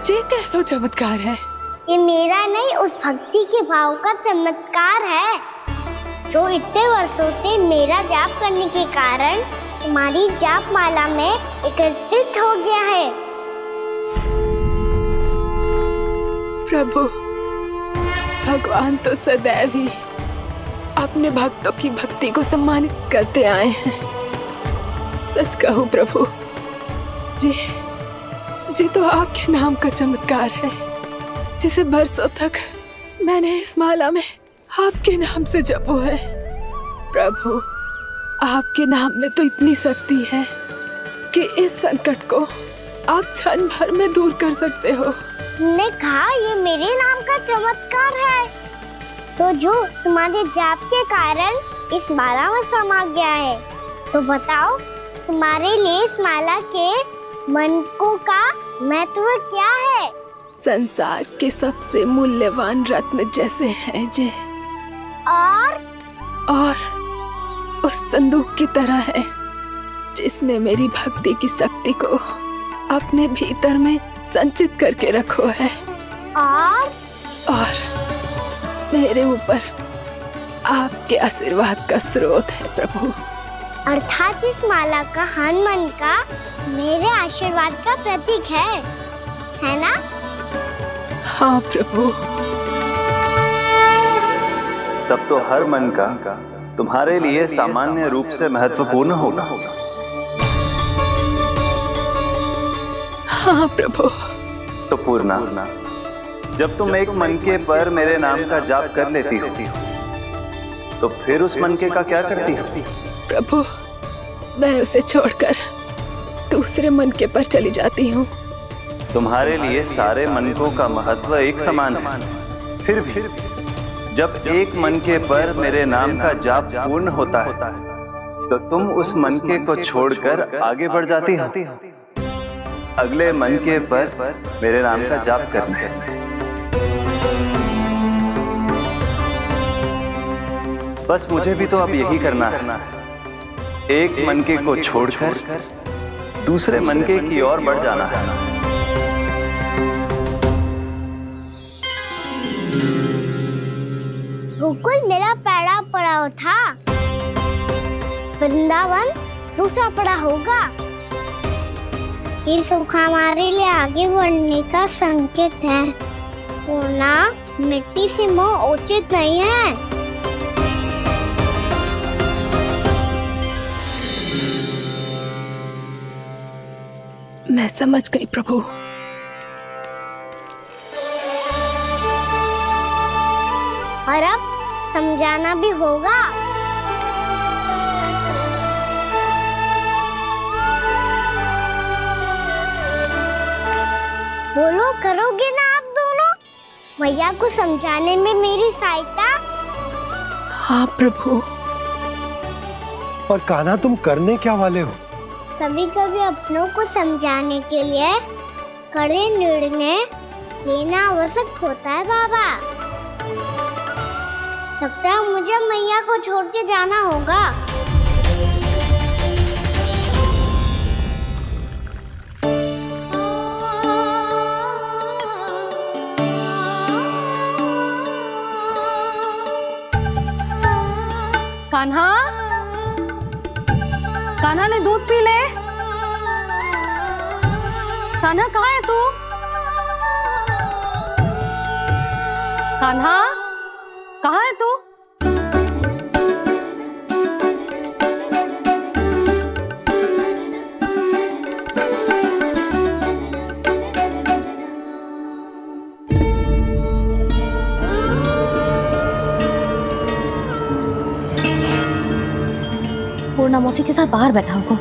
ये कैसा चमत्कार है? ये मेरा नहीं, उस भक्ति के भाव का चमत्कार है जो इतने वर्षों से मेरा जाप करने के कारण तुम्हारी जाप माला में एकत्रित हो गया है। प्रभु, भगवान तो सदैव ही अपने भक्तों की भक्ति को सम्मानित करते आए हैं। सच कहूं प्रभु, जी तो आपके नाम का चमत्कार है, जिसे बरसों तक मैंने इस माला में आपके नाम से जपो है। प्रभु, आपके नाम में तो इतनी शक्ति है कि इस संकट को आप क्षण भर में दूर कर सकते हो। तुमने कहा ये मेरे नाम का चमत्कार है, तो जो तुम्हारे जाप के कारण इस माला में समा गया है, तो बताओ तुम्हारे लिए इस माला के मनकों का महत्व क्या है? संसार के सबसे मूल्यवान रत्न जैसे हैं जे, और उस संदूक की तरह है जिसने मेरी भक्ति की शक्ति को अपने भीतर में संचित करके रखो है, और मेरे ऊपर आपके आशीर्वाद का स्रोत है प्रभु। अर्थात इस माला का हनुमान का मेरे आशीर्वाद का प्रतीक है ना? हाँ प्रभु। तब तो हर मन का तुम्हारे लिए सामान्य रूप से महत्वपूर्ण होगा। हाँ प्रभु। तो पूर्णा, जब तुम एक मनके पर मेरे नाम का जाप कर लेती हो, तो फिर उस मनके का क्या करती हो? प्रभु, मैं उसे छोड़कर दूसरे मनके पर चली जाती हूँ। तुम्हारे लिए सारे मनकों का महत्व एक समान है, फिर भी जब एक मनके पर मेरे नाम का जाप पूर्ण होता है, तो तुम उस मनके को छोड़कर आगे बढ़ जाती हो अगले मनके पर मेरे नाम का जाप करने। बस मुझे भी तो अब यही करना है, एक मनके को छोड़कर दूसरे मनके की ओर बढ़ जाना है। गोकुल मेरा पहला पड़ाव था, वृंदावन दूसरा पड़ा होगा। ये सुख हमारे लिए आगे बढ़ने का संकेत है। सोना मिट्टी से मोह उचित नहीं है। मैं समझ गई प्रभु। और अब समझाना भी होगा। बोलो, करोगे ना आप दोनों? मैया को समझाने में मेरी सहायता। हाँ प्रभु। और कान्हा, तुम करने क्या वाले हो? कभी कभी अपनों को समझाने के लिए कड़े निर्णय लेना आवश्यक होता है बाबा। लगता है मुझे मैया को छोड़ के जाना होगा। कान्हा, कान्हा ने दूध पी ले। कान्हा कहाँ है तू? कान्हा कहाँ है तू? पूर्णा मौसी के साथ बाहर बैठा होगा।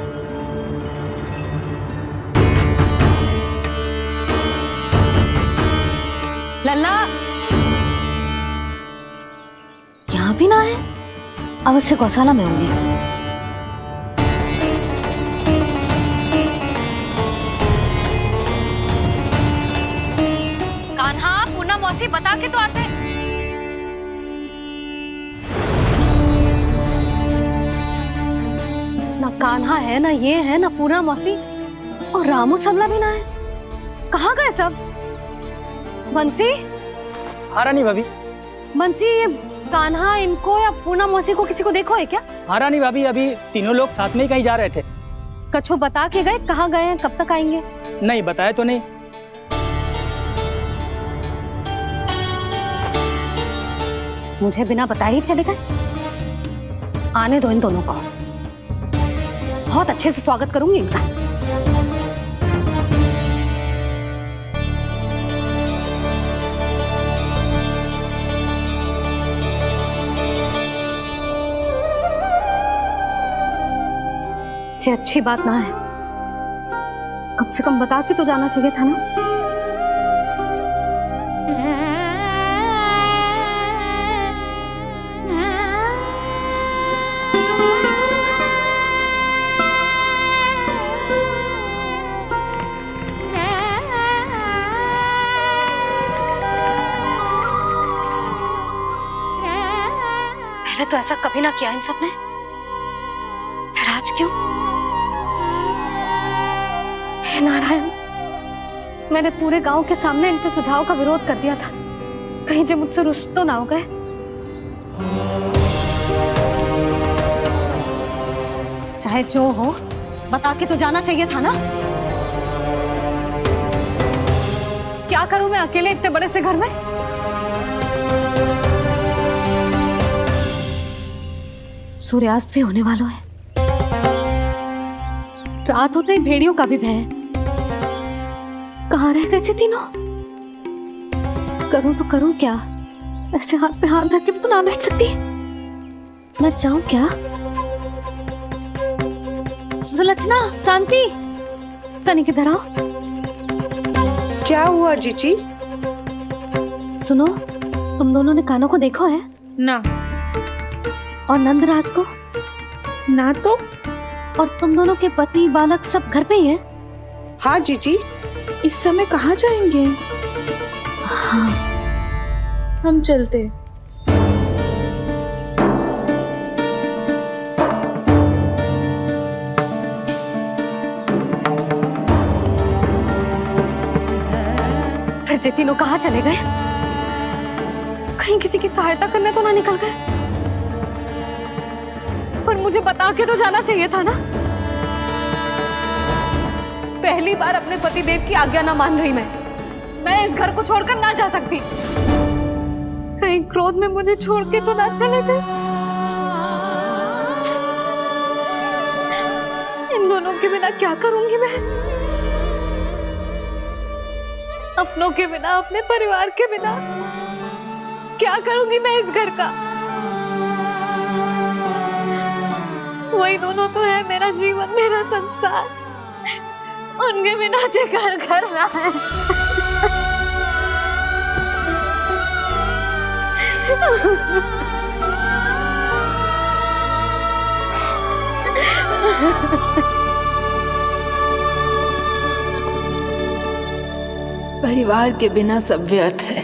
लल्ला यहाँ भी ना है, अवश्य गौशाला में होंगे। कान्हा, पूर्णा मौसी बता के तो आते। ना कान्हा है, ना ये है, ना पूर्णा मौसी, और रामू सबला भी ना है। कहाँ गए सब? बंसी? हाँ रानी भाभी। बंसी, ये कान्हा इनको या पूर्णा मौसी को किसी को देखो है क्या? हाँ रानी भाभी, अभी तीनों लोग साथ में ही कहीं जा रहे थे। कछु बता के गए कहाँ गए हैं, कब तक आएंगे? नहीं बताया तो नहीं। मुझे बिना बताए ही चले गए। आने दो इन दोनों को, बहुत अच्छे से स्वागत करूंगी इनका। ये अच्छी बात ना है, कम से कम बता के तो जाना चाहिए था ना। पहले तो ऐसा कभी ना किया इन सब ने, फिर आज क्यों? हे नारायण, मैंने पूरे गांव के सामने इनके सुझाव का विरोध कर दिया था, कहीं जो मुझसे रुष्ट तो ना हो गए। चाहे जो हो, बता के तो जाना चाहिए था ना। क्या करूं मैं अकेले इतने बड़े से घर में? सूर्यास्त भी होने वाला है, रात होते ही भेड़ियों का भी भय है। कहाँ रह गए थे तीनों? करूं तो करूं क्या? ऐसे हाथ पे हाथ धर के तो ना बैठ सकती। मैं जाऊं क्या? सुलक्षणा, शांति, तनिक इधर आओ। क्या हुआ जीजी? सुनो, तुम दोनों ने कान्हा को देखा है? ना। और नंदराज को? ना तो। और तुम दोनों के पति बालक सब घर पे ही हैं? हाँ जीजी, इस समय कहाँ जाएंगे? हाँ, हम चलते। फिर ये तीनों कहाँ चले गए? कहीं किसी की सहायता करने तो ना निकल गए? पर मुझे बता के तो जाना चाहिए था ना। पहली बार अपने पतिदेव की आज्ञा ना मान रही मैं इस घर को छोड़कर ना जा सकती। कहीं क्रोध में मुझे छोड़ के तो ना चले गए। इन दोनों के बिना क्या करूंगी मैं? अपनों के बिना, अपने परिवार के बिना क्या करूंगी मैं इस घर का? वही दोनों तो है मेरा जीवन, मेरा संसार। उनके बिना जो घर घर रहा है। परिवार के बिना सब व्यर्थ है।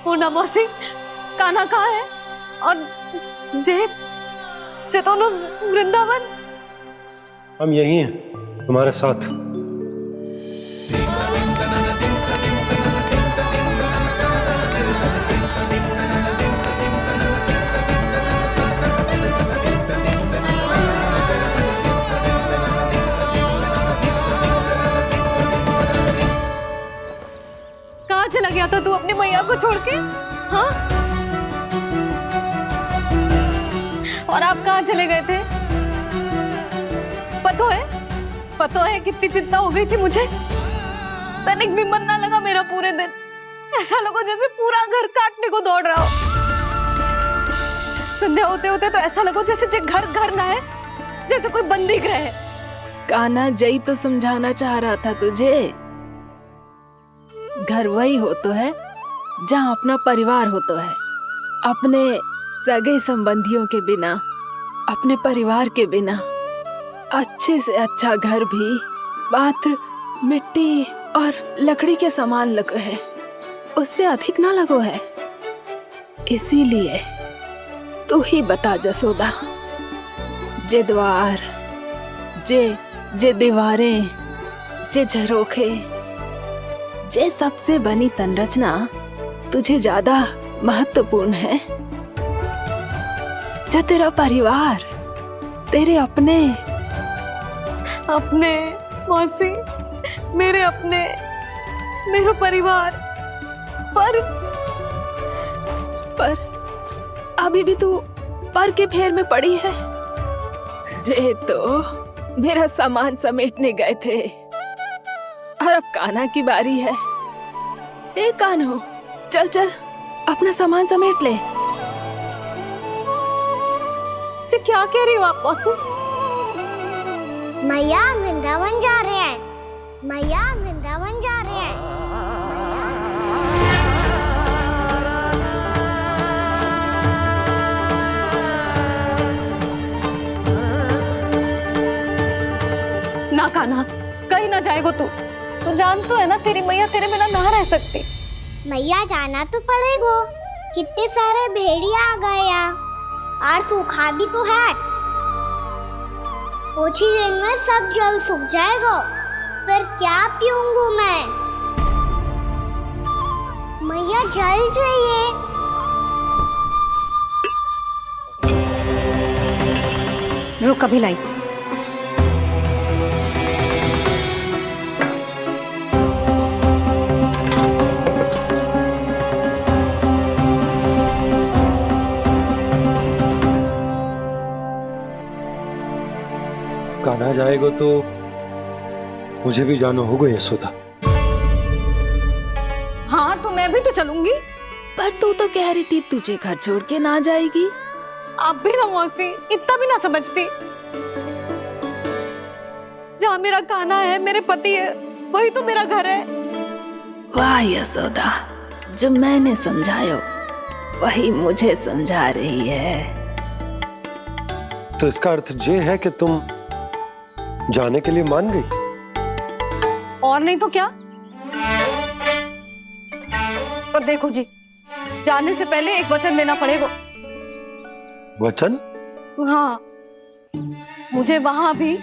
पूना मौसी, कान्हा कहाँ है? और जे दोनों वृंदावन? हम यही हैं तुम्हारे साथ। कहाँ चला गया था तू अपनी मैया को छोड़ के? हाँ? और आप कहाँ चले गए थे? पतो है कितनी चिंता हो गई थी मुझे। तनिक भी मन ना लगा मेरा पूरे दिन। ऐसा लगा जैसे पूरा घर काटने को दौड़ रहा हो। संध्या होते होते तो ऐसा लगा जैसे घर घर ना है, जैसे कोई बंदी गृह है। कान्हा जई तो समझाना चाह रहा था तुझे। घर वही हो तो है जहाँ अपना परिवार हो तो है। अपने सगे संबंधियों के बिना, अपने परिवार के बिना अच्छे से अच्छा घर भी पात्र मिट्टी और लकड़ी के समान लगो है, उससे अधिक ना लगो है। इसीलिए तू ही बता जसोदा, जे द्वार, जे दीवारें, जे झरोखे, जे सबसे बनी संरचना तुझे ज्यादा महत्वपूर्ण है? जो तेरा परिवार, तेरे अपने मौसी, मेरा परिवार। पर अभी भी तू पर के फेर में पड़ी है। जे तो मेरा सामान समेटने गए थे और अब कान्हा की बारी है। ए कान्हो, चल चल अपना सामान समेट ले। क्या कह रही हो आप मौसी? मैया वृंदावन जा रहे हैं। मैया वृंदावन जा रहे हैं। ना कान्हा, कहीं ना जाएगो तू। तू जान तो है ना तेरी मैया तेरे बिना ना रह सकती। मैया जाना तो पड़ेगा। कितने सारे भेड़िया आ गए यहाँ, और सूखा भी तो है। कुछ ही दिन में सब जल सूख जाएगा, फिर क्या पीऊंगी मैं? मैया जल चाहिए। रुक, अभी लाई। कान्हा जाएगा तो मुझे भी जाना होगा यशोदा। हाँ तो मैं भी तो चलूंगी। पर तू तो कह रही थी तुझे घर छोड़ के ना जाएगी। आप भी ना मौसी, इतना भी ना समझती। जहाँ मेरा कान्हा है, मेरे पति है, वही तो मेरा घर है। वाह यशोदा, जो मैंने समझायो वही मुझे समझा रही है। तो इसका अर्थ ये है कि तुम जाने के लिए मान गई? और नहीं तो क्या। पर देखो जी, जाने से पहले एक वचन देना पड़ेगा। वचन? हाँ, मुझे वहां भी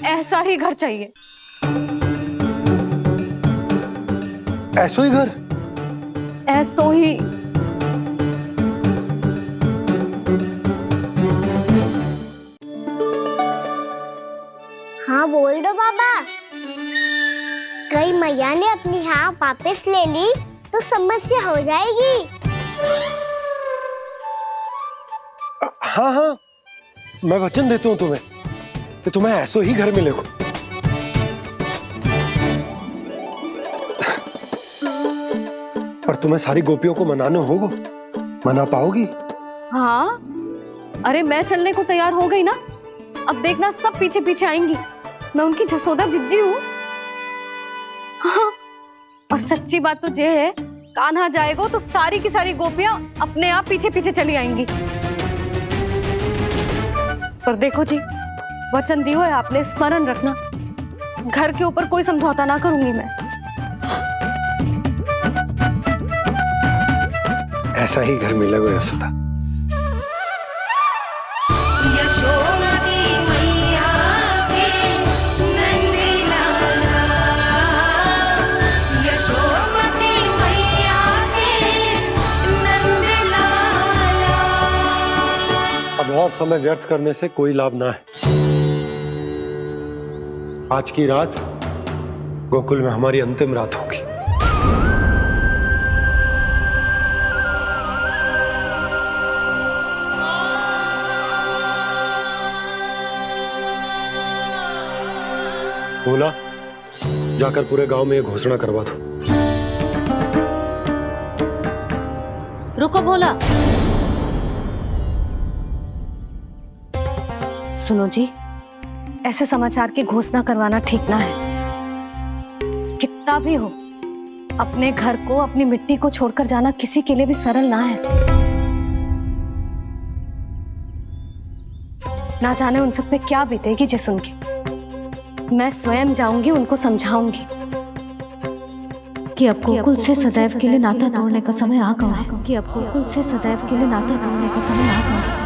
ऐसा ही घर चाहिए। ऐसो ही घर? ऐसो ही। हाँ बोल दो बाबा। कहीं मैया ने अपनी हाँ वापस ले ली तो समस्या हो जाएगी। हाँ हाँ, मैं वचन देता हूँ तुम्हें कि तुम्हें ऐसो ही घर मिलेगा। पर तुम्हें सारी गोपियों को मनाना होगा। मना पाओगी? हाँ, अरे मैं चलने को तैयार हो गई ना। अब देखना सब पीछे पीछे आएंगी। मैं उनकी जसोदा जिज्जी हूँ। हाँ, और सच्ची बात तो ये है, कान्हा जाएगा तो सारी की सारी गोपियां अपने आप पीछे पीछे चली आएंगी। पर देखो जी, वचन दियो है आपने, स्मरण रखना। घर के ऊपर कोई समझौता ना करूंगी मैं। ऐसा ही घर मिलेगा यशोदा। अब और समय व्यर्थ करने से कोई लाभ ना है। आज की रात गोकुल में हमारी अंतिम रात होगी। बोला, जाकर पूरे गांव में ये घोषणा करवा दो। रुको भोला। सुनो जी, ऐसे समाचार की घोषणा करवाना ठीक ना है। कितना भी हो, अपने घर को, अपनी मिट्टी को छोड़कर जाना किसी के लिए भी सरल ना है। ना जाने उन सब पे क्या बीतेगी जे सुन के। मैं स्वयं जाऊंगी, उनको समझाऊंगी कि अब गोकुल से सदैव के लिए नाता तोड़ने का समय आ गया है। कि अब गोकुल से सदैव के लिए नाता तोड़ने का समय आ गया है।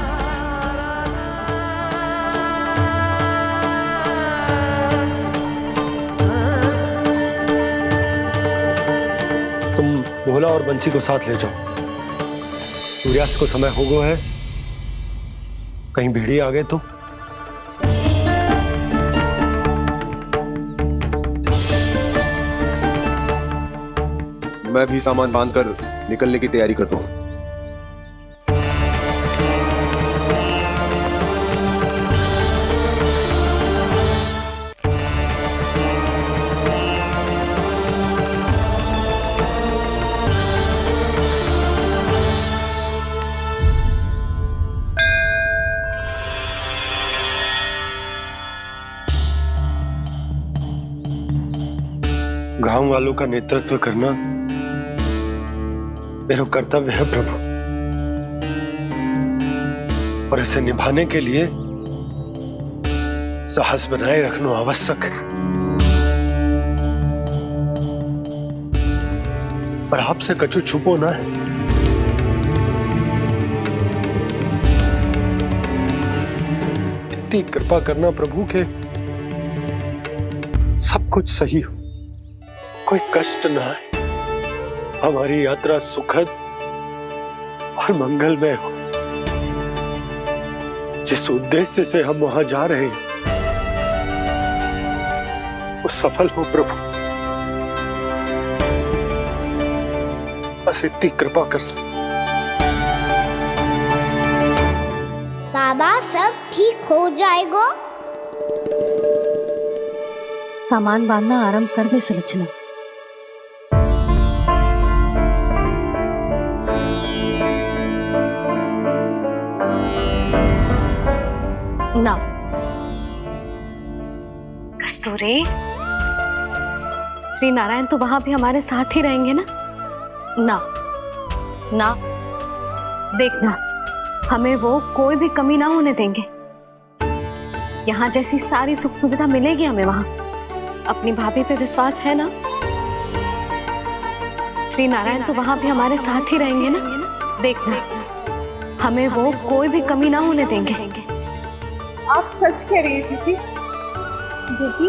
तुम भोला और बंसी को साथ ले जाओ। सूर्यास्त को समय हो गया है, कहीं भेड़िए आ गए तो। मैं भी सामान बांधकर निकलने की तैयारी करता हूँ। गांव वालों का नेतृत्व करना मेरा कर्तव्य है प्रभु, और इसे निभाने के लिए साहस बनाए रखना आवश्यक है। पर आपसे कछु छुपो ना है। इतनी कृपा करना प्रभु के सब कुछ सही हो, कोई कष्ट ना है, हमारी यात्रा सुखद और मंगलमय हो। जिस उद्देश्य से हम वहां जा रहे हैं वो सफल हो प्रभु, बस इतनी कृपा कर। बाबा सब ठीक हो जाएगा। सामान बांधना आरंभ कर दे सुलक्षणा। ना कस्तूरी, श्री नारायण तो वहां भी हमारे साथ ही रहेंगे ना? ना ना, देखना हमें वो कोई भी कमी ना होने देंगे। यहाँ जैसी सारी सुख सुविधा मिलेगी हमें वहां। अपनी भाभी पे विश्वास है ना? श्री नारायण तो वहां भी हमारे साथ ही रहेंगे ना? देखना हमें वो कोई भी कमी ना होने देंगे। आप सच कह रही है दीदी। जीजी,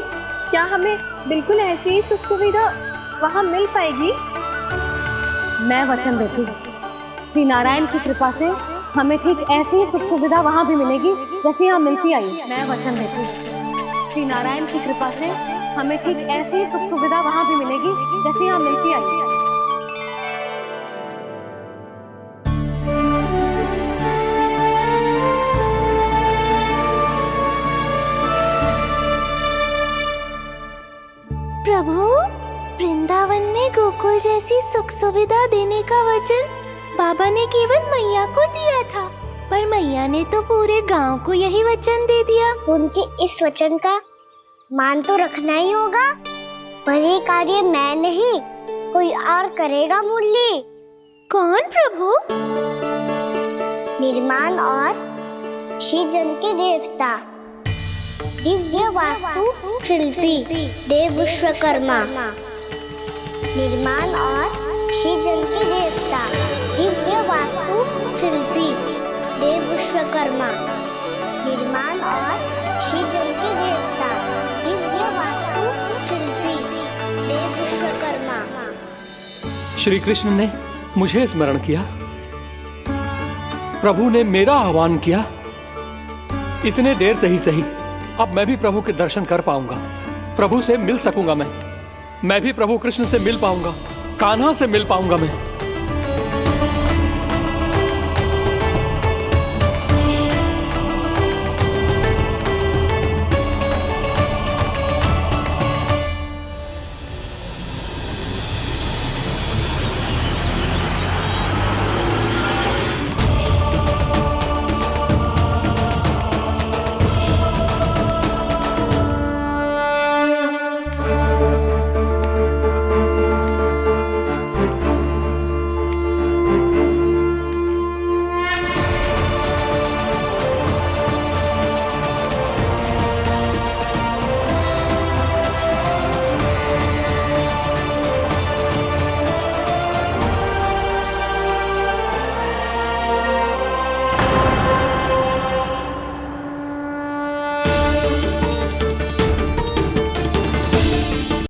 क्या हमें बिल्कुल ऐसी ही सुख सुविधा वहाँ मिल पाएगी? मैं वचन देती हूँ, श्री नारायण की कृपा से हमें ठीक ऐसी ही सुख सुविधा वहाँ भी मिलेगी जैसी यहाँ मिलती आई। मैं वचन देती हूँ, श्री नारायण की कृपा से हमें ठीक ऐसी ही सुख सुविधा वहाँ भी मिलेगी जैसी यहाँ मिलती आई। प्रभु, वृंदावन में गोकुल जैसी सुख सुविधा देने का वचन बाबा ने केवल मैया को दिया था, पर मैया ने तो पूरे गांव को यही वचन दे दिया। उनके इस वचन का मान तो रखना ही होगा, पर ये कार्य मैं नहीं कोई और करेगा। मुरली कौन प्रभु? निर्माण और सृजन के देवता, दिव्य वास्तु शिल्पी देव विश्वकर्मा। निर्माण और सृजन के देवता, दिव्य वास्तु शिल्पी देव विश्वकर्मा। निर्माण और सृजन के देवता, दिव्य वास्तु शिल्पी देव विश्वकर्मा। श्री कृष्ण ने मुझे स्मरण किया, प्रभु ने मेरा आह्वान किया। इतने देर से ही सही, अब मैं भी प्रभु के दर्शन कर पाऊंगा, प्रभु से मिल सकूंगा। मैं भी प्रभु कृष्ण से मिल पाऊंगा, कान्हा से मिल पाऊंगा मैं।